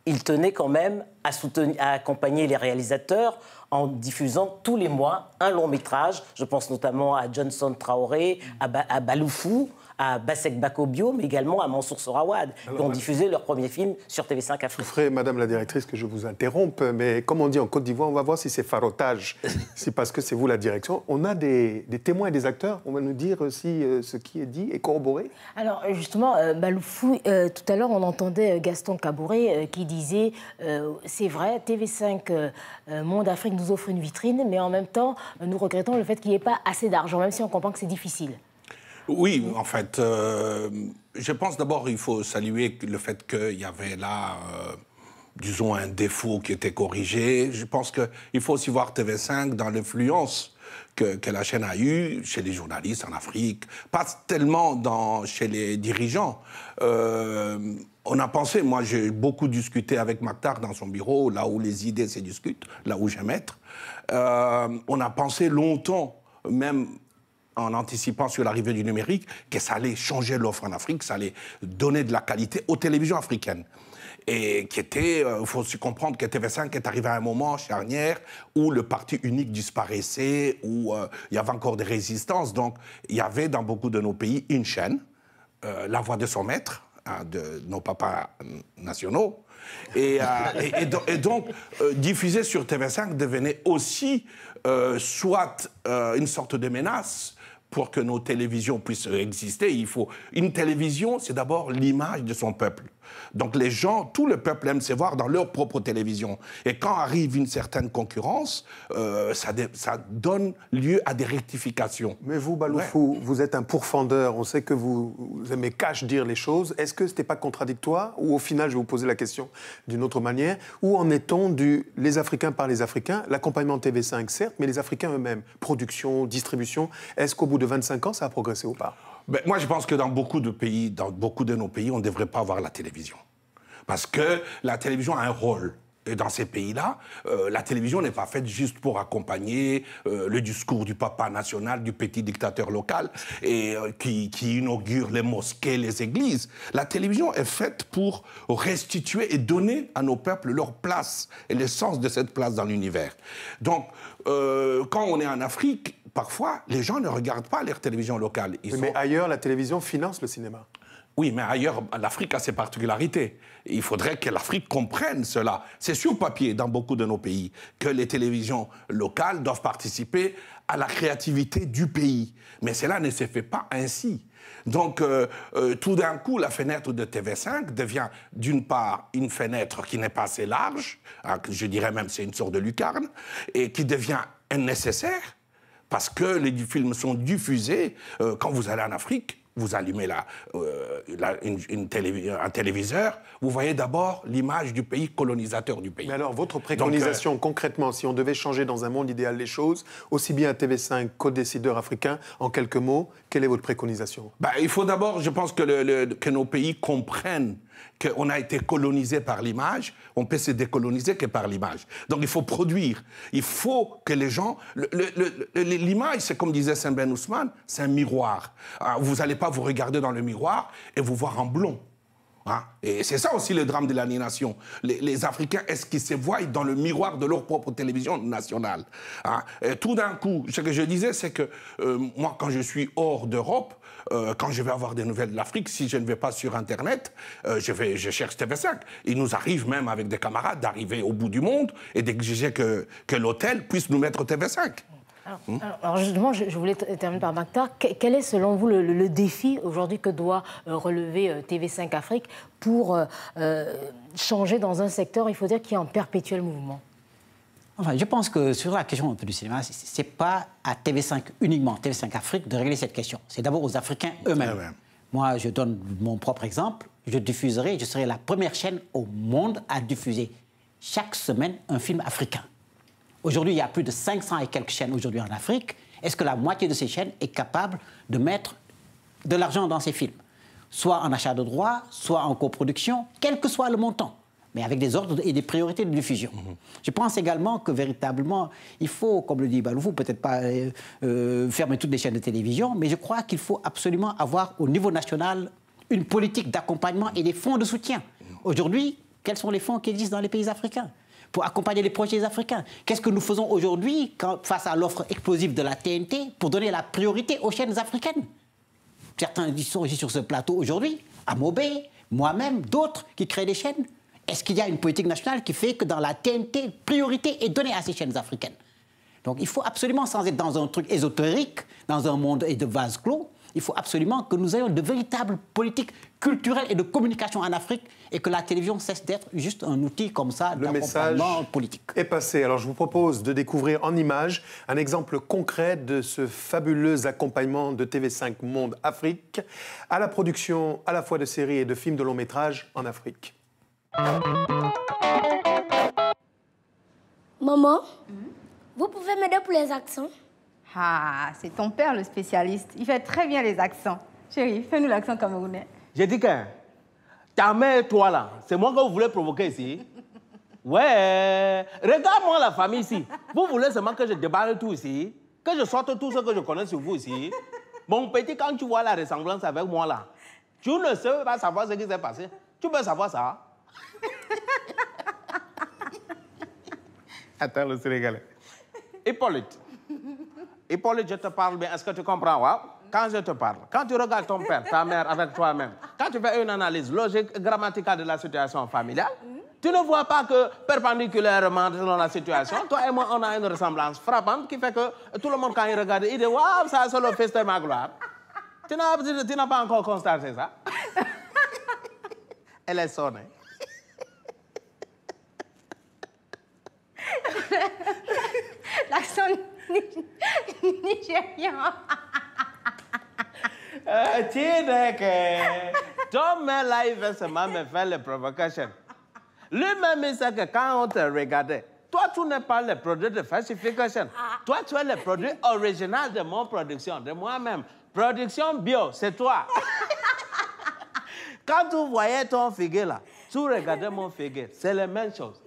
il tenait quand même à accompagner les réalisateurs en diffusant tous les mois un long métrage. Je pense notamment à Johnson Traoré, à Baloufou, à Bassek Bakobio, mais également à Mansour Sorawad, qui ont diffusé leur premier film sur TV5 Afrique. Je ferai, Madame la directrice, que je vous interrompe, mais comme on dit en Côte d'Ivoire, on va voir si c'est farotage. C'est parce que c'est vous la direction. On a des témoins et des acteurs. On va nous dire si ce qui est dit est corroboré. Alors justement, Baloufou, tout à l'heure, on entendait Gaston Kabouré qui disait c'est vrai, TV5 Monde Afrique nous offre une vitrine, mais en même temps, nous regrettons le fait qu'il n'y ait pas assez d'argent, même si on comprend que c'est difficile. Oui, en fait, je pense d'abord il faut saluer le fait qu'il y avait là, disons, un défaut qui était corrigé. Je pense qu'il faut aussi voir TV5 dans l'influence que la chaîne a eue chez les journalistes en Afrique, pas tellement chez les dirigeants. On a pensé, moi j'ai beaucoup discuté avec Maktar dans son bureau, là où les idées se discutent, là où j'aime être. On a pensé longtemps, même en anticipant sur l'arrivée du numérique, que ça allait changer l'offre en Afrique, ça allait donner de la qualité aux télévisions africaines. Et il faut aussi comprendre que TV5 est arrivé à un moment charnière où le parti unique disparaissait, où il y avait encore des résistances. Donc, il y avait dans beaucoup de nos pays une chaîne, La Voix de son maître, de nos papas nationaux. Et donc, diffuser sur TV5 devenait aussi soit une sorte de menace pour que nos télévisions puissent exister. Une télévision, c'est d'abord l'image de son peuple. Donc les gens, tout le peuple aime se voir dans leur propre télévision. Et quand arrive une certaine concurrence, ça donne lieu à des rectifications. Mais vous, Baloufou, vous êtes un pourfendeur. On sait que vous aimez cash dire les choses. Est-ce que ce n'était pas contradictoire? Ou au final, je vais vous poser la question d'une autre manière. Où en est-on du les Africains par les Africains? L'accompagnement TV5, certes, mais les Africains eux-mêmes. Production, distribution. Est-ce qu'au bout de 25 ans, ça a progressé ou pas? Ben, moi, je pense que dans beaucoup de pays, dans beaucoup de nos pays, on ne devrait pas avoir la télévision. Parce que la télévision a un rôle. Et dans ces pays-là, la télévision n'est pas faite juste pour accompagner le discours du papa national, du petit dictateur local, et qui inaugure les mosquées, les églises. La télévision est faite pour restituer et donner à nos peuples leur place et l'essence de cette place dans l'univers. Donc, quand on est en Afrique, parfois, les gens ne regardent pas leur télévision locale. Mais ailleurs, la télévision finance le cinéma. Oui, mais ailleurs, l'Afrique a ses particularités. Il faudrait que l'Afrique comprenne cela. C'est sur papier, dans beaucoup de nos pays, que les télévisions locales doivent participer à la créativité du pays. Mais cela ne se fait pas ainsi. Donc, tout d'un coup, la fenêtre de TV5 devient, d'une part, une fenêtre qui n'est pas assez large, hein, je dirais même c'est une sorte de lucarne, et qui devient nécessaire, parce que les films sont diffusés. Quand vous allez en Afrique, vous allumez un téléviseur, vous voyez d'abord l'image du pays, colonisateur du pays. Mais alors, votre préconisation, concrètement, si on devait changer dans un monde idéal les choses, aussi bien à TV5 qu'aux décideurs africains, en quelques mots, quelle est votre préconisation? Il faut d'abord, je pense, que nos pays comprennent qu'on a été colonisé par l'image, on peut se décoloniser que par l'image. Donc il faut produire, il faut que les gens... L'image, c'est comme disait Saint Ben Ousmane, c'est un miroir. Vous n'allez pas vous regarder dans le miroir et vous voir en blond. Hein? Et c'est ça aussi le drame de l'aliénation. Les Africains, est-ce qu'ils se voient dans le miroir de leur propre télévision nationale? Hein? Et tout d'un coup, ce que je disais, c'est que moi, quand je suis hors d'Europe, quand je vais avoir des nouvelles de l'Afrique, si je ne vais pas sur Internet, je cherche TV5. Il nous arrive même avec des camarades d'arriver au bout du monde et d'exiger que l'hôtel puisse nous mettre TV5. Alors justement, je voulais terminer par Mactar. Quel est selon vous le défi aujourd'hui que doit relever TV5 Afrique pour changer dans un secteur, il faut dire, qui est en perpétuel mouvement? Enfin, je pense que sur la question du cinéma, ce n'est pas à TV5 uniquement, TV5 Afrique, de régler cette question. C'est d'abord aux Africains eux-mêmes. Moi, je donne mon propre exemple. Je serai la première chaîne au monde à diffuser chaque semaine un film africain. Aujourd'hui, il y a plus de 500 et quelques chaînes aujourd'hui en Afrique. Est-ce que la moitié de ces chaînes est capable de mettre de l'argent dans ces films? Soit en achat de droits, soit en coproduction, quel que soit le montant, mais avec des ordres et des priorités de diffusion. Je pense également que véritablement, il faut, comme le dit Baloufou, peut-être pas fermer toutes les chaînes de télévision, mais je crois qu'il faut absolument avoir au niveau national une politique d'accompagnement et des fonds de soutien. Aujourd'hui, quels sont les fonds qui existent dans les pays africains pour accompagner les projets africains? Qu'est-ce que nous faisons aujourd'hui face à l'offre explosive de la TNT pour donner la priorité aux chaînes africaines? Certains sont ici sur ce plateau aujourd'hui, Amobé, moi-même, d'autres qui créent des chaînes. Est-ce qu'il y a une politique nationale qui fait que dans la TNT, priorité est donnée à ces chaînes africaines? Donc il faut absolument, sans être dans un truc ésotérique, dans un monde de vase clos, il faut absolument que nous ayons de véritables politiques culturelles et de communication en Afrique et que la télévision cesse d'être juste un outil comme ça d'accompagnement politique. Le message est passé. Alors je vous propose de découvrir en images un exemple concret de ce fabuleux accompagnement de TV5 Monde Afrique à la production à la fois de séries et de films de long métrage en Afrique. Maman, vous pouvez m'aider pour les accents? Ah, c'est ton père le spécialiste. Il fait très bien les accents. Chérie, fais-nous l'accent camerounais. J'ai dit que ta mère, toi là, c'est moi que vous voulez provoquer ici. Ouais, regarde-moi la famille ici. Vous voulez seulement que je déballe tout ici, que je sorte tout ce que je connais sur vous ici. Mon petit, quand tu vois la ressemblance avec moi là, tu ne sais pas savoir ce qui s'est passé. Tu peux savoir ça? Attends, le Sénégalais. Hippolyte. Hippolyte, je te parle bien. Est-ce que tu comprends? Ouais? Quand je te parle, quand tu regardes ton père, ta mère avec toi-même, quand tu fais une analyse logique, grammaticale de la situation familiale, tu ne vois pas que perpendiculairement dans la situation, toi et moi, on a une ressemblance frappante qui fait que tout le monde, quand il regarde, il dit « Waouh, ça c'est le fils de ma gloire ». Tu n'as pas encore constaté ça? Elle est sonne. L'accent nigérien. Tiens, ton mère là, il veut seulement me faire les provocations. Lui-même, il sait que quand on te regardait, toi, tu n'es pas le produit de falsification. Toi, tu es le produit original de mon production, de moi-même. Production bio, c'est toi. Quand tu voyais ton figuier là, tu regardais mon figuier, c'est la même chose.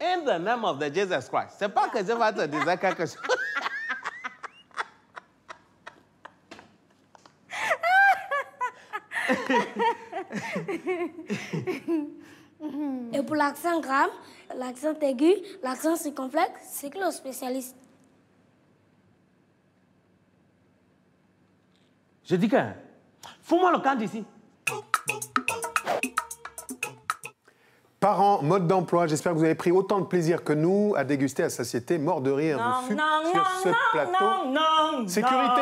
In the name of the Jesus Christ. C'est pas que je vais te dire quelque chose. Et pour l'accent grave, l'accent aigu, l'accent circonflexe, c'est que le spécialiste. Je dis que, fous-moi le camp d'ici. Parents, mode d'emploi, j'espère que vous avez pris autant de plaisir que nous à déguster à satiété, mort de rire sur ce plateau. Non. Sécurité.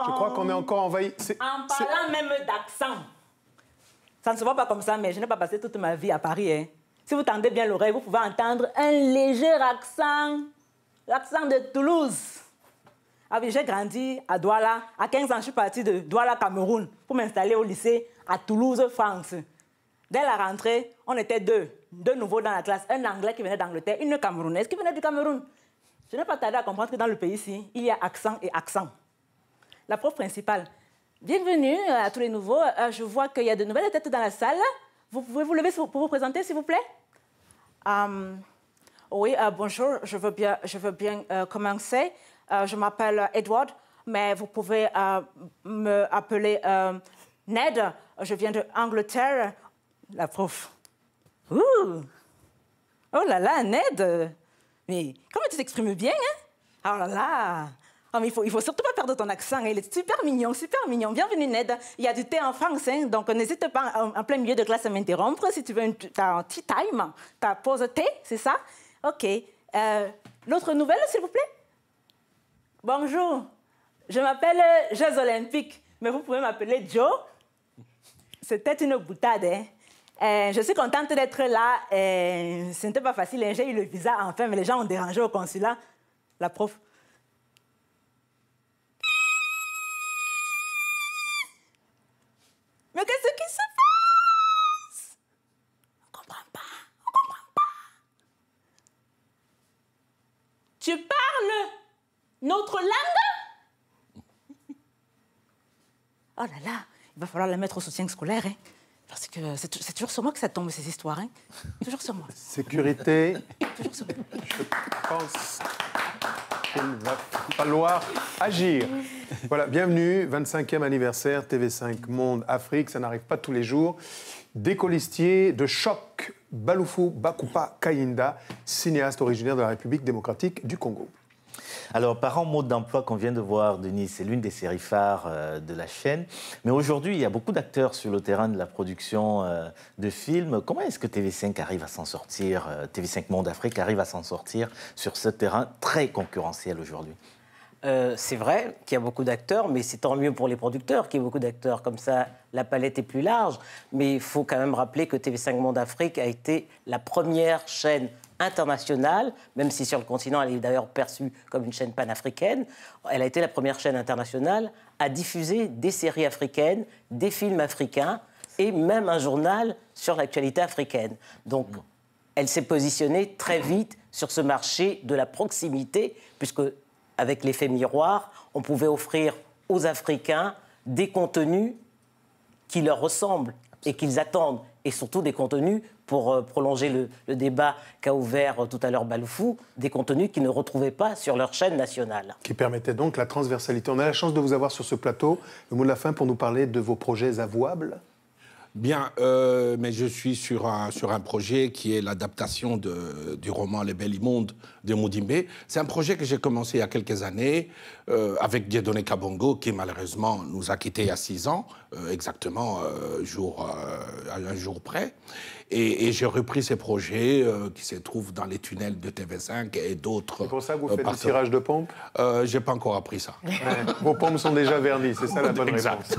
Je crois qu'on est encore envahi. En parlant même d'accent. Ça ne se voit pas comme ça, mais je n'ai pas passé toute ma vie à Paris. Hein. Si vous tendez bien l'oreille, vous pouvez entendre un léger accent. L'accent de Toulouse. Ah oui, j'ai grandi à Douala. À 15 ans, je suis partie de Douala, Cameroun, pour m'installer au lycée à Toulouse, France. Dès la rentrée, on était deux nouveaux dans la classe. Un Anglais qui venait d'Angleterre, une Camerounaise qui venait du Cameroun. Je n'ai pas tardé à comprendre que dans le pays-ci, il y a accent et accent. La prof principale, bienvenue à tous les nouveaux. Je vois qu'il y a de nouvelles têtes dans la salle. Vous pouvez vous lever pour vous présenter, s'il vous plaît? Oui, bonjour, je veux bien commencer. Je m'appelle Edward, mais vous pouvez me appeler Ned. Je viens d'Angleterre. La prof. Ouh! Oh là là, Ned! Mais comment tu t'exprimes bien, hein? Oh là là! Oh, mais il faut surtout pas perdre ton accent. Hein. Il est super mignon, super mignon. Bienvenue, Ned. Il y a du thé en France, hein, donc n'hésite pas en plein milieu de classe à m'interrompre si tu veux ta tea time, ta pause thé, c'est ça? OK. L'autre nouvelle, s'il vous plaît? Bonjour. Je m'appelle Jeux Olympiques, mais vous pouvez m'appeler Joe. C'était une boutade, hein? Je suis contente d'être là. Ce n'était pas facile. Hein. J'ai eu le visa enfin, mais les gens ont dérangé au consulat. La prof. Mais qu'est-ce qui se passe? On comprend pas. Tu parles notre langue? Oh là là, il va falloir la mettre au soutien scolaire, hein? Parce que c'est toujours sur moi que ça tombe, ces histoires, hein? Toujours sur moi. Sécurité. Toujours sur moi. Je pense qu'il va falloir agir. Voilà, bienvenue, 25e anniversaire, TV5 Monde Afrique, ça n'arrive pas tous les jours. Des colistiers de choc, Baloufou Bakupa Kayinda, cinéaste originaire de la République démocratique du Congo. Alors, Parents, mode d'emploi qu'on vient de voir, Denis, c'est l'une des séries phares de la chaîne. Mais aujourd'hui, il y a beaucoup d'acteurs sur le terrain de la production de films. Comment est-ce que TV5 arrive à s'en sortir, TV5 Monde Afrique arrive à s'en sortir sur ce terrain très concurrentiel aujourd'hui? C'est vrai qu'il y a beaucoup d'acteurs, mais c'est tant mieux pour les producteurs qu'il y ait beaucoup d'acteurs. Comme ça, la palette est plus large. Mais il faut quand même rappeler que TV5 Monde Afrique a été la première chaîne internationale, même si sur le continent, elle est d'ailleurs perçue comme une chaîne panafricaine. Elle a été la première chaîne internationale à diffuser des séries africaines, des films africains et même un journal sur l'actualité africaine. Donc, elle s'est positionnée très vite sur ce marché de la proximité, puisque avec l'effet miroir, on pouvait offrir aux Africains des contenus qui leur ressemblent et qu'ils attendent, et surtout des contenus, pour prolonger le débat qu'a ouvert tout à l'heure Baloufou, des contenus qu'ils ne retrouvaient pas sur leur chaîne nationale. Qui permettait donc la transversalité. On a la chance de vous avoir sur ce plateau. Le mot de la fin pour nous parler de vos projets avouables. Bien, mais je suis sur un projet qui est l'adaptation du roman Les Belles Immondes de Mudimbe. C'est un projet que j'ai commencé il y a quelques années avec Dieudonné Kabongo, qui malheureusement nous a quittés il y a 6 ans, exactement un jour près. Et j'ai repris ces projets qui se trouvent dans les tunnels de TV5 et d'autres. C'est pour ça que vous faites du tirage de pompe? Je n'ai pas encore appris ça. Ouais, vos pompes sont déjà vernies, c'est ça la bonne réponse.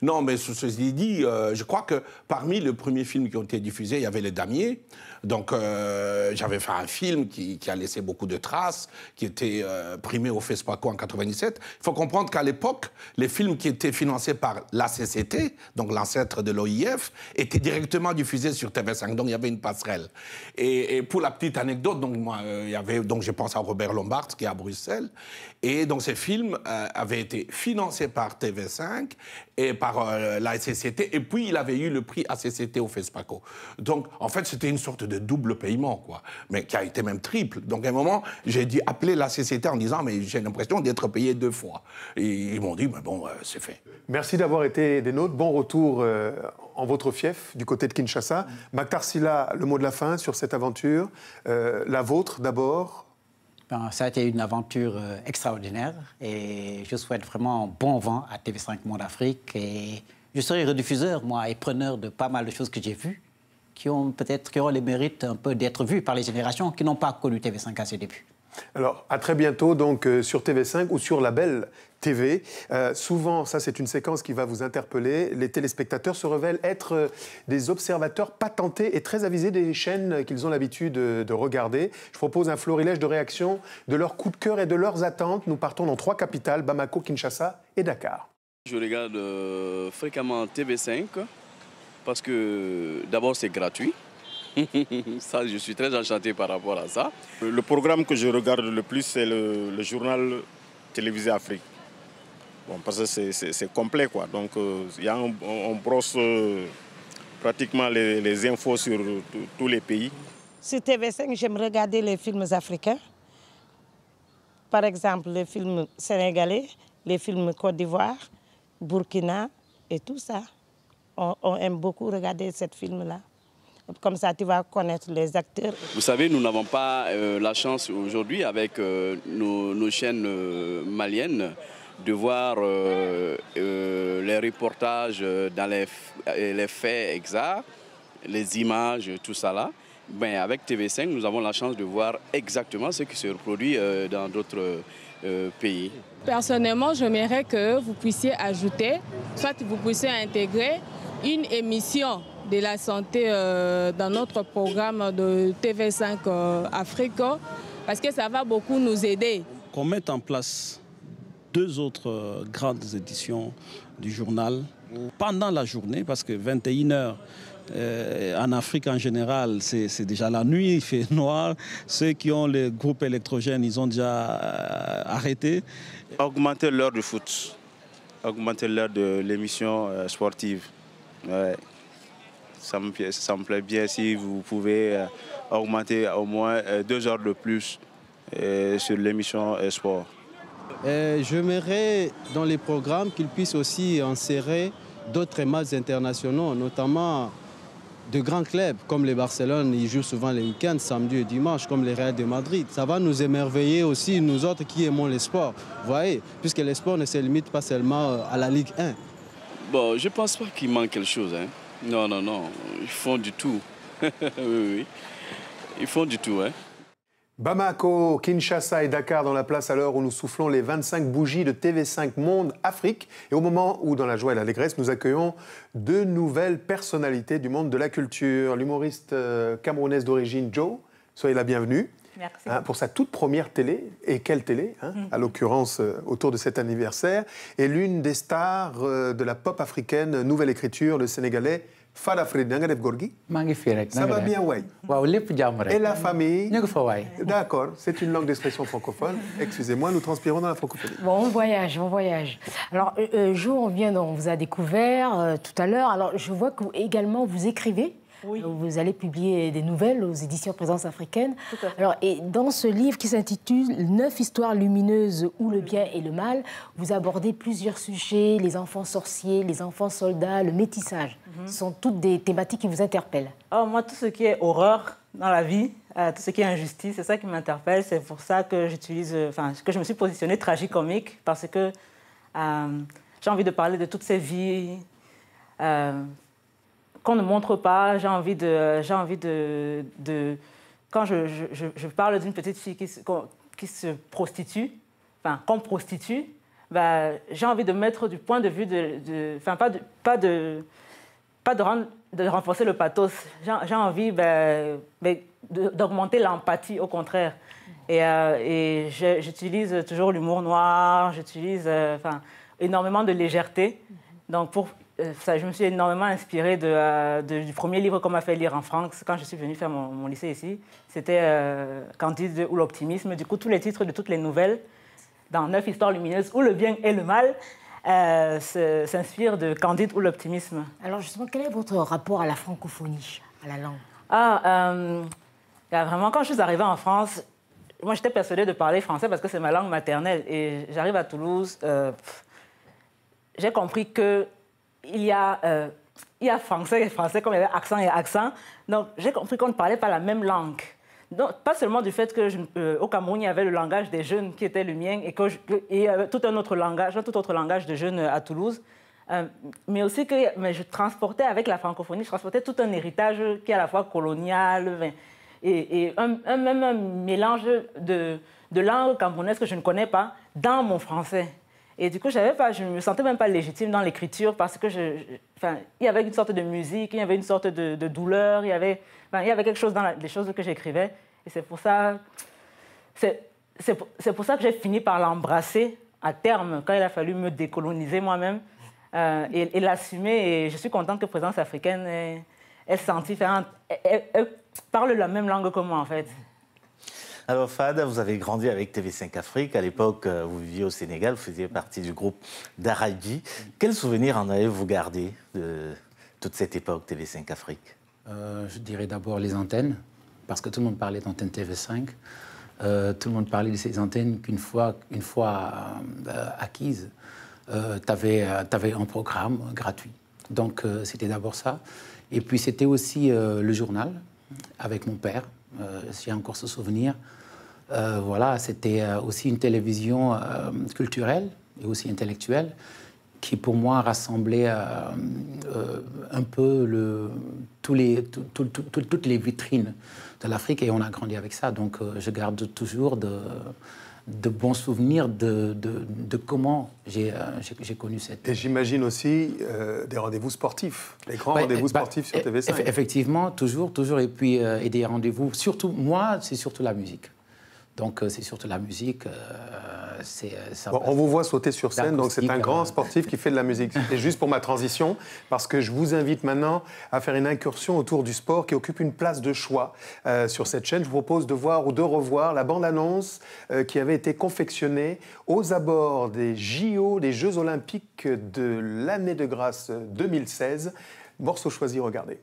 Non, mais ceci dit, je crois que parmi les premiers films qui ont été diffusés, il y avait Les Damiers. Donc, j'avais fait un film qui a laissé beaucoup de traces, qui était primé au FESPACO en 97. Il faut comprendre qu'à l'époque, les films qui étaient financés par l'ACCT, donc l'ancêtre de l'OIF, étaient directement diffusés sur TV5. Donc, il y avait une passerelle. Et pour la petite anecdote, donc, moi, donc, je pense à Robert Lombard, qui est à Bruxelles. Et donc, ces films avaient été financés par TV5 et par la SCCT. Et puis, il avait eu le prix ACCT au FESPACO. Donc, en fait, c'était une sorte de double paiement, quoi, mais qui a été même triple. Donc, à un moment, j'ai dû appeler la SCCT en disant, mais j'ai l'impression d'être payé 2 fois. Et ils m'ont dit, mais bon, c'est fait. Merci d'avoir été des nôtres. Bon retour en votre fief, du côté de Kinshasa. Maktar Sylla, le mot de la fin sur cette aventure. La vôtre, d'abord. Ça a été une aventure extraordinaire et je souhaite vraiment bon vent à TV5 Monde Afrique. Et je serai rediffuseur, moi, et preneur de pas mal de choses que j'ai vues, qui ont les mérites un peu d'être vues par les générations qui n'ont pas connu TV5 à ses débuts. Alors, à très bientôt, donc, sur TV5 ou sur la Belle TV. Souvent, ça, c'est une séquence qui va vous interpeller. Les téléspectateurs se révèlent être des observateurs patentés et très avisés des chaînes qu'ils ont l'habitude de regarder. Je propose un florilège de réactions, de leurs coups de cœur et de leurs attentes. Nous partons dans 3 capitales, Bamako, Kinshasa et Dakar. Je regarde fréquemment TV5 parce que, d'abord, c'est gratuit. Ça, je suis très enchanté par rapport à ça. Le programme que je regarde le plus, c'est le journal télévisé Afrique. Bon, parce que c'est complet, quoi. Donc, on brosse pratiquement les infos sur tous les pays. Sur TV5, j'aime regarder les films africains. Par exemple, les films sénégalais, les films Côte d'Ivoire, Burkina et tout ça. On aime beaucoup regarder ces films-là. Comme ça, tu vas connaître les acteurs. Vous savez, nous n'avons pas la chance aujourd'hui, avec nos chaînes maliennes, de voir les reportages dans les faits exacts, les images, tout ça là. Ben, avec TV5, nous avons la chance de voir exactement ce qui se reproduit dans d'autres pays. Personnellement, j'aimerais que vous puissiez ajouter, soit vous puissiez intégrer une émission de la santé dans notre programme de TV5 Afrique, parce que ça va beaucoup nous aider. Qu'on mette en place 2 autres grandes éditions du journal pendant la journée, parce que 21h en Afrique en général, c'est déjà la nuit, il fait noir. Ceux qui ont les groupes électrogènes, ils ont déjà arrêté. Augmenter l'heure du foot, augmenter l'heure de l'émission sportive. Ouais. Ça me plaît bien si vous pouvez augmenter au moins 2 heures de plus sur l'émission sport. J'aimerais dans les programmes qu'ils puissent aussi insérer d'autres matchs internationaux, notamment de grands clubs comme les Barcelone, ils jouent souvent les week-ends, samedi et dimanche, comme les Real de Madrid. Ça va nous émerveiller aussi, nous autres qui aimons les sports, vous voyez, puisque les sports ne se limitent pas seulement à la Ligue 1. Bon, je ne pense pas qu'il manque quelque chose, hein. Non, non, non, ils font du tout. Oui, oui, ils font du tout, hein. Bamako, Kinshasa et Dakar dans la place à l'heure où nous soufflons les 25 bougies de TV5 Monde Afrique. Et au moment où, dans la joie et l'allégresse, nous accueillons 2 nouvelles personnalités du monde de la culture. L'humoriste camerounaise d'origine Joe, soyez la bienvenue. Merci. Pour sa toute première télé, et quelle télé, à l'occurrence autour de cet anniversaire, et l'une des stars de la pop africaine, nouvelle écriture, le Sénégalais Fada Fred. Ça va bien, ouais. Et la famille? D'accord, c'est une langue d'expression francophone. Excusez-moi, nous transpirons dans la francophonie. Bon, on voyage, on voyage. Alors, Jo, on vous a découvert tout à l'heure. Alors, je vois que également vous écrivez. Oui. Vous allez publier des nouvelles aux éditions Présence africaine. Alors, et dans ce livre qui s'intitule « 9 histoires lumineuses où le bien et le mal », vous abordez plusieurs sujets, les enfants sorciers, les enfants soldats, le métissage. Ce sont toutes des thématiques qui vous interpellent. Oh, moi, tout ce qui est horreur dans la vie, tout ce qui est injustice, c'est ça qui m'interpelle. C'est pour ça que que je me suis positionnée tragicomique, parce que j'ai envie de parler de toutes ces vies qu'on ne montre pas. J'ai envie de quand je parle d'une petite fille qui se prostitue, qu'on prostitue, j'ai envie de mettre du point de vue enfin, pas de renforcer le pathos. J'ai envie d'augmenter l'empathie, au contraire. Et j'utilise toujours l'humour noir, j'utilise énormément de légèreté. Donc, je me suis énormément inspirée du premier livre qu'on m'a fait lire en France quand je suis venue faire mon lycée ici. C'était Candide ou l'optimisme. Du coup, tous les titres de toutes les nouvelles, dans 9 histoires lumineuses, où le bien et le mal, s'inspirent de Candide ou l'optimisme. Alors justement, quel est votre rapport à la francophonie, à la langue? Vraiment, quand je suis arrivée en France, moi j'étais persuadée de parler français parce que c'est ma langue maternelle. Et j'arrive à Toulouse, j'ai compris qu'il y a français et français, comme il y avait accent et accent. Donc j'ai compris qu'on ne parlait pas la même langue. Donc, pas seulement du fait qu'au Cameroun, il y avait le langage des jeunes qui était le mien et il y avait tout autre langage de jeunes à Toulouse, mais aussi que je transportais avec la francophonie, je transportais tout un héritage qui est à la fois colonial et même un mélange de langues camerounaises que je ne connais pas dans mon français. Et du coup, je ne me sentais même pas légitime dans l'écriture parce que il y avait une sorte de musique, il y avait une sorte de douleur, il y avait quelque chose dans les choses que j'écrivais. Et c'est pour ça que j'ai fini par l'embrasser à terme, quand il a fallu me décoloniser moi-même et l'assumer. Et je suis contente que Présence africaine elle parle la même langue que moi, en fait. Alors Fahad, vous avez grandi avec TV5 Afrique. À l'époque, vous viviez au Sénégal, vous faisiez partie du groupe d'Araji. Quels souvenirs en avez-vous gardé de toute cette époque TV5 Afrique? Je dirais d'abord les antennes, parce que tout le monde parlait d'antenne TV5. Tout le monde parlait de ces antennes qu'une fois acquises, tu avais un programme gratuit. Donc c'était d'abord ça. Et puis c'était aussi le journal avec mon père, j'ai encore ce souvenir. Voilà, c'était aussi une télévision culturelle et aussi intellectuelle qui, pour moi, rassemblait un peu toutes les vitrines de l'Afrique et on a grandi avec ça. Donc, je garde toujours de bons souvenirs de comment j'ai connu cette... Et j'imagine aussi des rendez-vous sportifs, les grands rendez-vous sportifs sur TV5. Effectivement, toujours. Et puis, et des rendez-vous, surtout, moi, c'est surtout la musique. Donc, c'est surtout la musique. On vous voit sauter sur scène, donc c'est un grand sportif qui fait de la musique. Et juste pour ma transition, parce que je vous invite maintenant à faire une incursion autour du sport qui occupe une place de choix sur cette chaîne. Je vous propose de voir ou de revoir la bande-annonce qui avait été confectionnée aux abords des JO, des Jeux Olympiques de l'année de grâce 2016. Morceau choisi, regardez.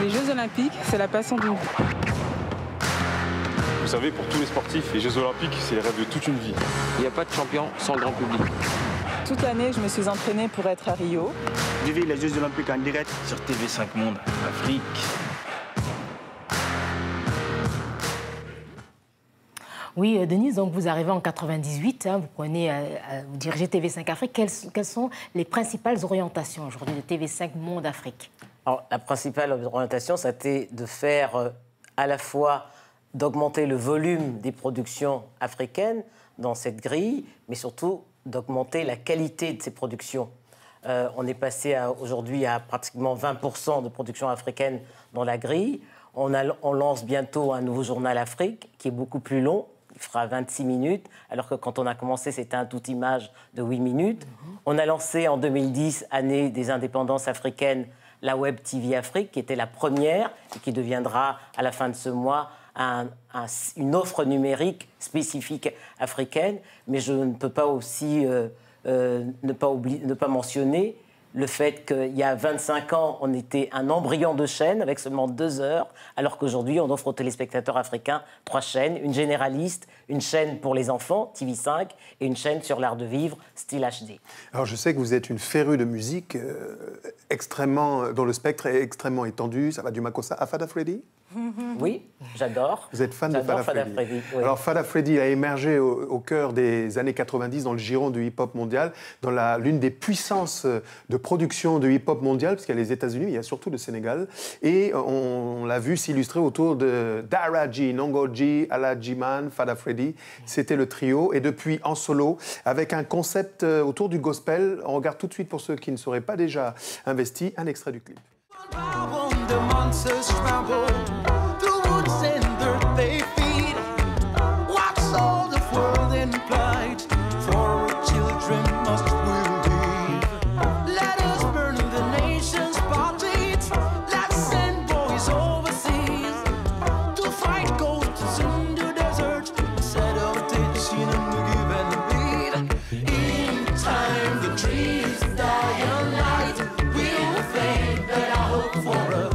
Les Jeux Olympiques, c'est la passion d'une vie. Vous savez, pour tous les sportifs, les Jeux Olympiques, c'est les rêves de toute une vie. Il n'y a pas de champion sans le grand public. Toute l'année, je me suis entraînée pour être à Rio. Vivez les Jeux Olympiques en direct sur TV5 Monde Afrique. Oui, Denise, donc vous arrivez en 98, vous dirigez TV5 Afrique. Quelles sont les principales orientations aujourd'hui de TV5 Monde Afrique? Alors, la principale orientation, c'était de faire à la fois d'augmenter le volume des productions africaines dans cette grille, mais surtout d'augmenter la qualité de ces productions. On est passé aujourd'hui à pratiquement 20% de productions africaines dans la grille. On lance bientôt un nouveau journal Afrique qui est beaucoup plus long. Il fera 26 minutes, alors que quand on a commencé, c'était un tout image de 8 minutes. On a lancé en 2010, année des indépendances africaines, la Web TV Afrique, qui était la première et qui deviendra, à la fin de ce mois, une offre numérique spécifique africaine. Mais je ne peux pas aussi ne pas mentionner le fait qu'il y a 25 ans, on était un embryon de chaîne avec seulement 2 heures, alors qu'aujourd'hui, on offre aux téléspectateurs africains 3 chaînes, une généraliste, une chaîne pour les enfants, TV5, et une chaîne sur l'art de vivre, Style HD. Alors, je sais que vous êtes une férue de musique dont le spectre est extrêmement étendu. Ça va du Makossa à Fada Freddy? Oui, j'adore. Vous êtes fan de Fada Freddy. Oui. Alors Fada Freddy a émergé au cœur des années 90 dans le giron du hip-hop mondial, dans l'une des puissances de production de hip-hop mondial, parce qu'il y a les États-Unis, mais il y a surtout le Sénégal. Et on l'a vu s'illustrer autour de Dara G, Nongo G, Ala G-Man, Fada Freddy. C'était le trio. Et depuis, en solo, avec un concept autour du gospel, on regarde tout de suite, pour ceux qui ne seraient pas déjà investis, un extrait du clip. The monsters tremble, the woods and dirt they feed. Watch all the world in plight, for our children must will be. Let us burn the nation's bodies, let's send boys overseas to fight ghosts in the desert, instead of teaching them to give and lead. In time the trees die and light will fade, but I hope for a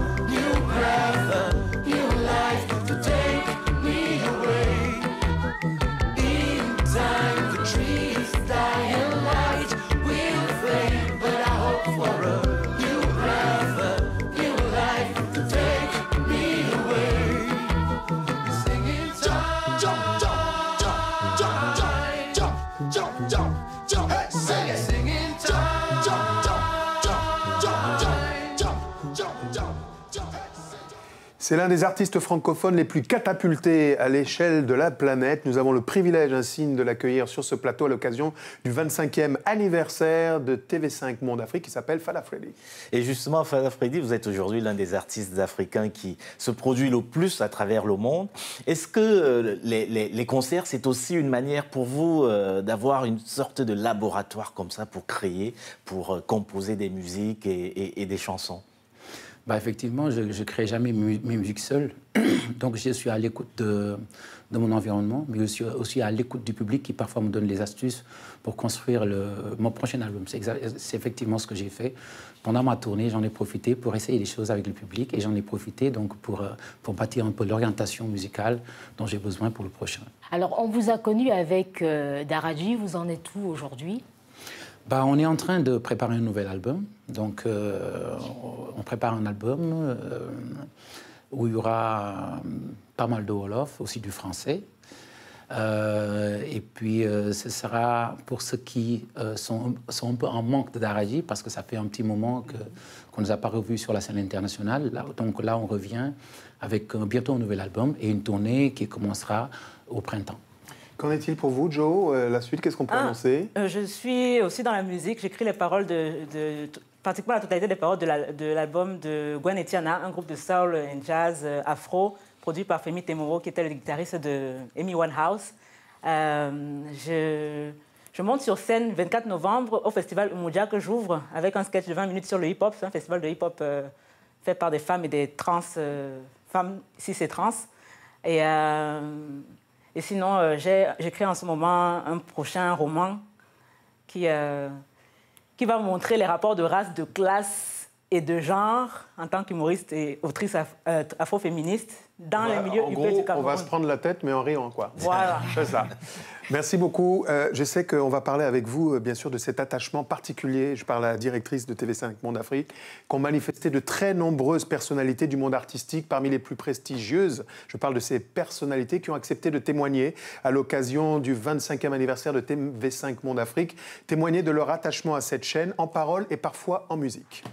C'est l'un des artistes francophones les plus catapultés à l'échelle de la planète. Nous avons le privilège ainsi de l'accueillir sur ce plateau à l'occasion du 25e anniversaire de TV5 Monde Afrique qui s'appelle Fada Freddy. Et justement, Fada Freddy, vous êtes aujourd'hui l'un des artistes africains qui se produit le plus à travers le monde. Est-ce que les concerts, c'est aussi une manière pour vous d'avoir une sorte de laboratoire comme ça pour créer, pour composer des musiques et des chansons? Bah effectivement, je ne crée jamais mes musiques seul. Donc je suis à l'écoute de mon environnement, mais je suis aussi à l'écoute du public qui parfois me donne les astuces pour construire mon prochain album. C'est effectivement ce que j'ai fait. Pendant ma tournée, j'en ai profité pour essayer des choses avec le public et j'en ai profité donc pour bâtir un peu l'orientation musicale dont j'ai besoin pour le prochain. Alors on vous a connu avec Dara G, vous en êtes où aujourd'hui? Bah, on est en train de préparer un nouvel album. Donc, on prépare un album où il y aura pas mal de wolof, aussi du français. Et puis, ce sera pour ceux qui sont un peu en manque de Dara G, parce que ça fait un petit moment qu'on ne nous a pas revus sur la scène internationale. Donc là, on revient avec bientôt un nouvel album et une tournée qui commencera au printemps. Qu'en est-il pour vous, Joe? La suite, qu'est-ce qu'on peut annoncer? Je suis aussi dans la musique. J'écris les paroles pratiquement la totalité des paroles de l'album de Gwen et Tiana, un groupe de soul et jazz afro, produit par Femi Temoro, qui était le guitariste de Amy Winehouse. Je monte sur scène le 24 novembre au festival Umoja que j'ouvre avec un sketch de 20 minutes sur le hip-hop. C'est un festival de hip-hop fait par des femmes et des trans, femmes cis et trans. Et sinon, j'écris en ce moment un prochain roman qui va montrer les rapports de race, de classe et de genre en tant qu'humoriste et autrice afroféministe dans les milieux huppés du Cameroun. On va se prendre la tête, mais en riant, quoi. Voilà. C'est ça. Merci beaucoup. Je sais qu'on va parler avec vous, bien sûr, de cet attachement particulier. Je parle à la directrice de TV5 Monde Afrique, qu'ont manifesté de très nombreuses personnalités du monde artistique, parmi les plus prestigieuses. Je parle de ces personnalités qui ont accepté de témoigner à l'occasion du 25e anniversaire de TV5 Monde Afrique, témoigner de leur attachement à cette chaîne, en parole et parfois en musique.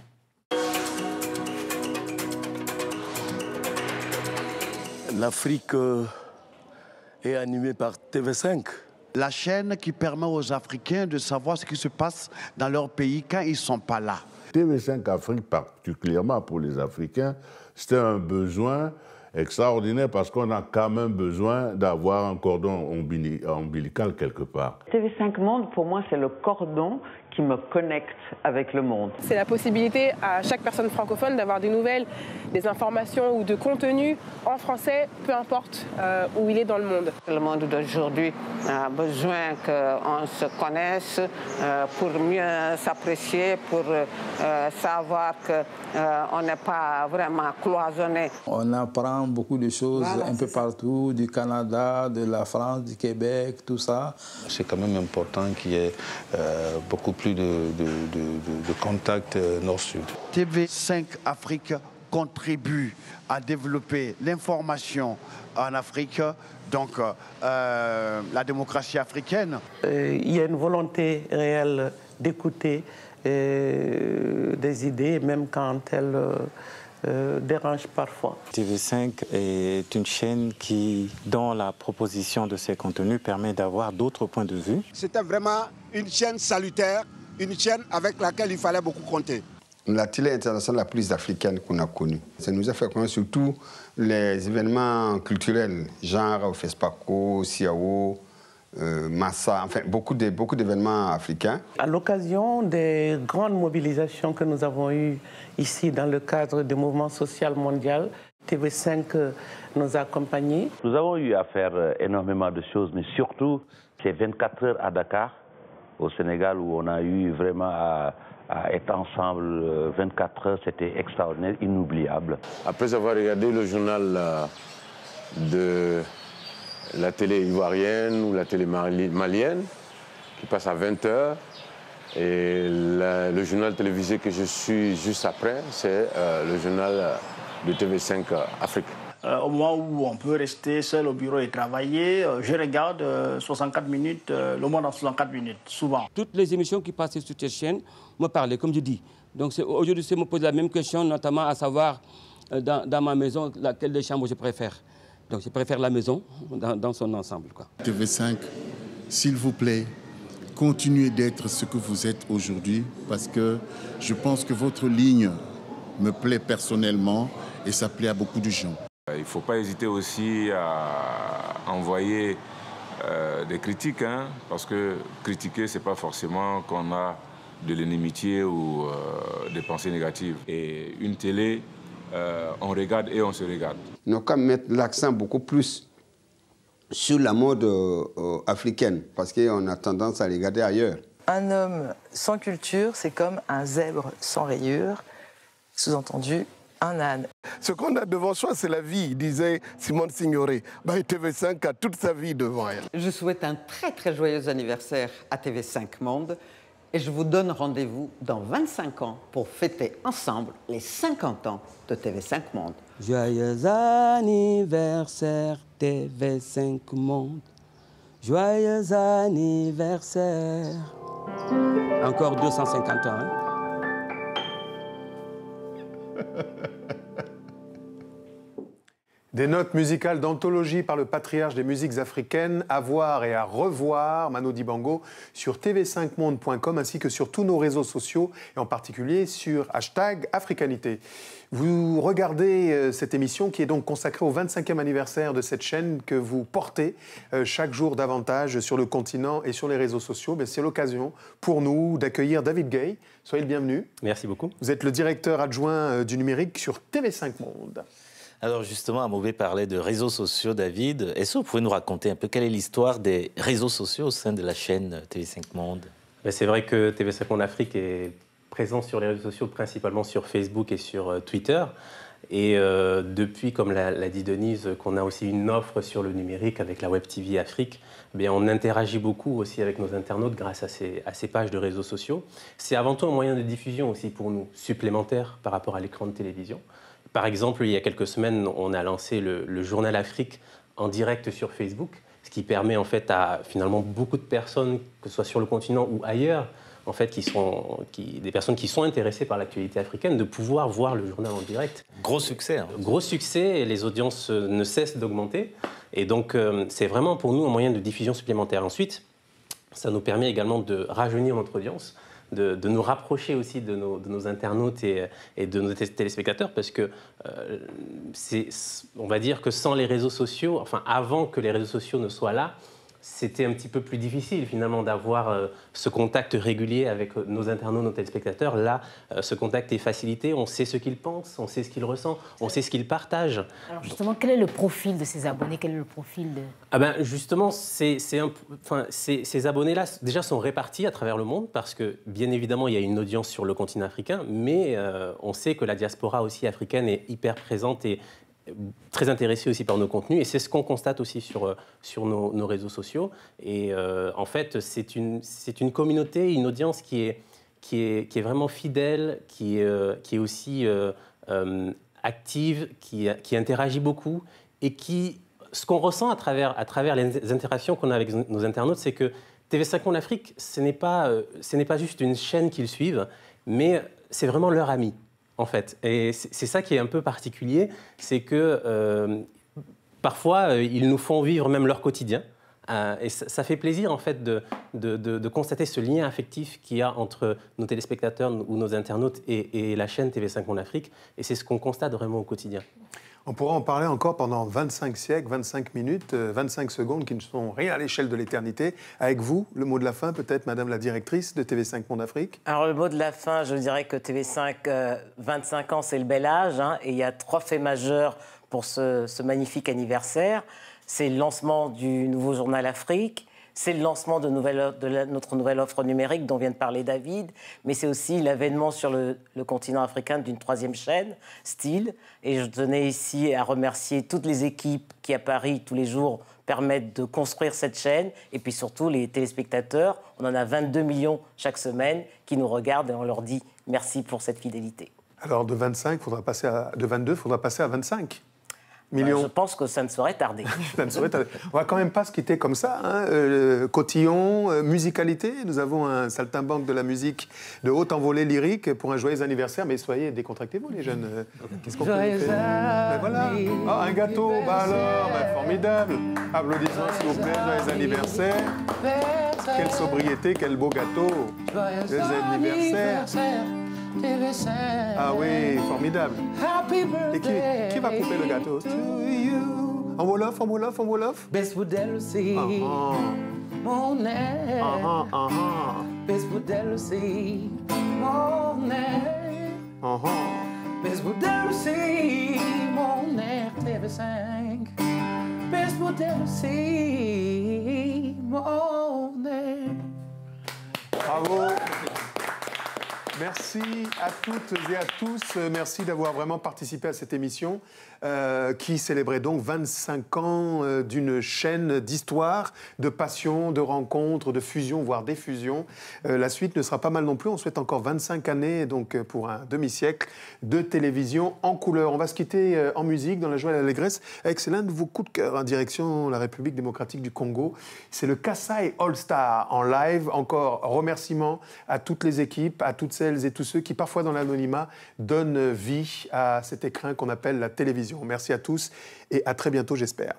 L'Afrique est animée par TV5. La chaîne qui permet aux Africains de savoir ce qui se passe dans leur pays quand ils ne sont pas là. TV5 Afrique, particulièrement pour les Africains, c'était un besoin extraordinaire parce qu'on a quand même besoin d'avoir un cordon ombilical quelque part. TV5 Monde, pour moi, c'est le cordon qui me connecte avec le monde. C'est la possibilité à chaque personne francophone d'avoir des nouvelles, des informations ou de contenu en français, peu importe où il est dans le monde. Le monde d'aujourd'hui a besoin qu'on se connaisse pour mieux s'apprécier, pour savoir qu'on n'est pas vraiment cloisonné. On apprend beaucoup de choses un peu partout, du Canada, de la France, du Québec, tout ça. C'est quand même important qu'il y ait beaucoup plus de contact nord-sud. TV5 Afrique contribue à développer l'information en Afrique, donc la démocratie africaine. Il y a une volonté réelle d'écouter des idées, même quand elles dérangent parfois. TV5 est une chaîne qui, dans la proposition de ses contenus, permet d'avoir d'autres points de vue. C'était vraiment une chaîne salutaire, une chaîne avec laquelle il fallait beaucoup compter. La télé internationale la plus africaine qu'on a connue. Ça nous a fait connaître surtout les événements culturels, genre FESPACO, Siao, Massa, enfin beaucoup d'événements africains. À l'occasion des grandes mobilisations que nous avons eues ici dans le cadre du mouvement social mondial, TV5 nous a accompagnés. Nous avons eu à faire énormément de choses, mais surtout ces 24 heures à Dakar, au Sénégal, où on a eu vraiment à être ensemble 24 heures, c'était extraordinaire, inoubliable. Après avoir regardé le journal de la télé ivoirienne ou la télé malienne, qui passe à 20 heures, et le journal télévisé que je suis juste après, c'est le journal de TV5 Afrique. Au moment où on peut rester seul au bureau et travailler, je regarde 64 minutes, Le Monde en 64 minutes, souvent. Toutes les émissions qui passaient sur cette chaîne me parlaient, comme je dis. Donc aujourd'hui, je me pose la même question, notamment à savoir, dans ma maison, laquelle des chambres je préfère. Donc je préfère la maison dans son ensemble, quoi. TV5, s'il vous plaît, continuez d'être ce que vous êtes aujourd'hui, parce que je pense que votre ligne me plaît personnellement et ça plaît à beaucoup de gens. Il ne faut pas hésiter aussi à envoyer des critiques, hein, parce que critiquer, ce n'est pas forcément qu'on a de l'inimitié ou des pensées négatives. Et une télé, on regarde et on se regarde. Nous avons qu'à mettre l'accent beaucoup plus sur la mode africaine, parce qu'on a tendance à regarder ailleurs. Un homme sans culture, c'est comme un zèbre sans rayures, sous-entendu, un âne. Ce qu'on a devant soi, c'est la vie, disait Simone Signoret. TV5 a toute sa vie devant elle. Je souhaite un très très joyeux anniversaire à TV5 Monde et je vous donne rendez-vous dans 25 ans pour fêter ensemble les 50 ans de TV5 Monde. Joyeux anniversaire TV5 Monde, joyeux anniversaire. Encore 250 ans, hein? Des notes musicales d'anthologie par le patriarche des musiques africaines, à voir et à revoir, Mano Dibango, sur tv5monde.com ainsi que sur tous nos réseaux sociaux et en particulier sur #Africanité. Vous regardez cette émission qui est donc consacrée au 25e anniversaire de cette chaîne que vous portez chaque jour davantage sur le continent et sur les réseaux sociaux. C'est l'occasion pour nous d'accueillir David Gay. Soyez le bienvenu. Merci beaucoup. Vous êtes le directeur adjoint du numérique sur TV5 Monde. Alors justement, Amobé parlait de réseaux sociaux, David. Est-ce que vous pouvez nous raconter un peu quelle est l'histoire des réseaux sociaux au sein de la chaîne TV5 Monde? C'est vrai que TV5 Monde Afrique est présent sur les réseaux sociaux, principalement sur Facebook et sur Twitter. Et depuis, comme l'a dit Denise, qu'on a aussi une offre sur le numérique avec la Web TV Afrique, on interagit beaucoup aussi avec nos internautes grâce à ces pages de réseaux sociaux. C'est avant tout un moyen de diffusion aussi pour nous, supplémentaire par rapport à l'écran de télévision. Par exemple, il y a quelques semaines, on a lancé le Journal Afrique en direct sur Facebook, ce qui permet en fait à finalement beaucoup de personnes, que ce soit sur le continent ou ailleurs, en fait, des personnes qui sont intéressées par l'actualité africaine, de pouvoir voir le journal en direct. Gros succès. Hein. Gros succès, et les audiences ne cessent d'augmenter. Et donc, c'est vraiment pour nous un moyen de diffusion supplémentaire. Ensuite, ça nous permet également de rajeunir notre audience, de nous rapprocher aussi de nos internautes et de nos téléspectateurs, parce que on va dire que sans les réseaux sociaux, enfin avant que les réseaux sociaux ne soient là, c'était un petit peu plus difficile finalement d'avoir ce contact régulier avec nos internautes, nos téléspectateurs. Là, ce contact est facilité, on sait ce qu'ils pensent, on sait ce qu'ils ressentent, on sait ce qu'ils partagent. Alors justement, quel est le profil de ces abonnés? Quel est le profil de... Justement, ces abonnés-là déjà sont répartis à travers le monde parce que bien évidemment, il y a une audience sur le continent africain, mais on sait que la diaspora aussi africaine est hyper présente et très intéressés aussi par nos contenus, et c'est ce qu'on constate aussi sur nos réseaux sociaux. Et en fait, c'est une communauté, une audience qui est vraiment fidèle, qui est aussi active, qui interagit beaucoup et qui... Ce qu'on ressent à travers les interactions qu'on a avec nos internautes, c'est que TV5 Monde Afrique, ce n'est pas juste une chaîne qu'ils suivent, mais c'est vraiment leur ami, en fait. Et c'est ça qui est un peu particulier, c'est que parfois, ils nous font vivre même leur quotidien. Et ça fait plaisir, en fait, de constater ce lien affectif qu'il y a entre nos téléspectateurs ou nos internautes et la chaîne TV5 Monde Afrique. Et c'est ce qu'on constate vraiment au quotidien. On pourra en parler encore pendant 25 siècles, 25 minutes, 25 secondes qui ne sont rien à l'échelle de l'éternité. Avec vous, le mot de la fin, peut-être, Madame la directrice de TV5 Monde Afrique. Alors, le mot de la fin, je dirais que TV5, 25 ans, c'est le bel âge. Hein, et il y a 3 faits majeurs pour ce magnifique anniversaire. C'est le lancement du nouveau journal Afrique. C'est le lancement de notre nouvelle offre numérique dont vient de parler David, mais c'est aussi l'avènement sur le continent africain d'une 3e chaîne, Style. Et je tenais ici à remercier toutes les équipes qui, à Paris, tous les jours, permettent de construire cette chaîne. Et puis surtout les téléspectateurs. On en a 22 millions chaque semaine qui nous regardent et on leur dit merci pour cette fidélité. Alors de 25, de 22, il faudra passer à 25 millions. Je pense que ça ne saurait tarder. Ça ne saurait tarder. On va quand même pas se quitter comme ça. Hein. Cotillon, musicalité. Nous avons un saltimbanque de la musique de haute envolée lyrique pour un joyeux anniversaire. Mais soyez décontractez-vous, les jeunes. Qu'est-ce qu'on peut faire? Ben voilà. Oh, un gâteau, bah alors, ben formidable. Applaudissements, s'il vous plaît. Joyeux anniversaire. Quelle sobriété, quel beau gâteau. Joyeux anniversaire. Ah oui, formidable. Et qui va couper le gâteau? En Wolof, en Wolof, en Wolof. Bés bu dellu si moo neex. Bés bu dellu si moo neex. Bés bu dellu si moo neex TV5. Bés bu dellu si moo neex. Bravo. Merci à toutes et à tous. Merci d'avoir vraiment participé à cette émission qui célébrait donc 25 ans d'une chaîne d'histoire, de passion, de rencontres, de fusion, voire d'effusion. La suite ne sera pas mal non plus. On souhaite encore 25 années, donc pour un demi-siècle, de télévision en couleur. On va se quitter en musique, dans la joie et l'allégresse, avec l'un de vos coups de cœur en direction la République démocratique du Congo. C'est le Kassai All Star en live. Encore remerciements à toutes les équipes, à toutes celles et tous ceux qui, parfois dans l'anonymat, donnent vie à cet écrin qu'on appelle la télévision. Merci à tous et à très bientôt, j'espère.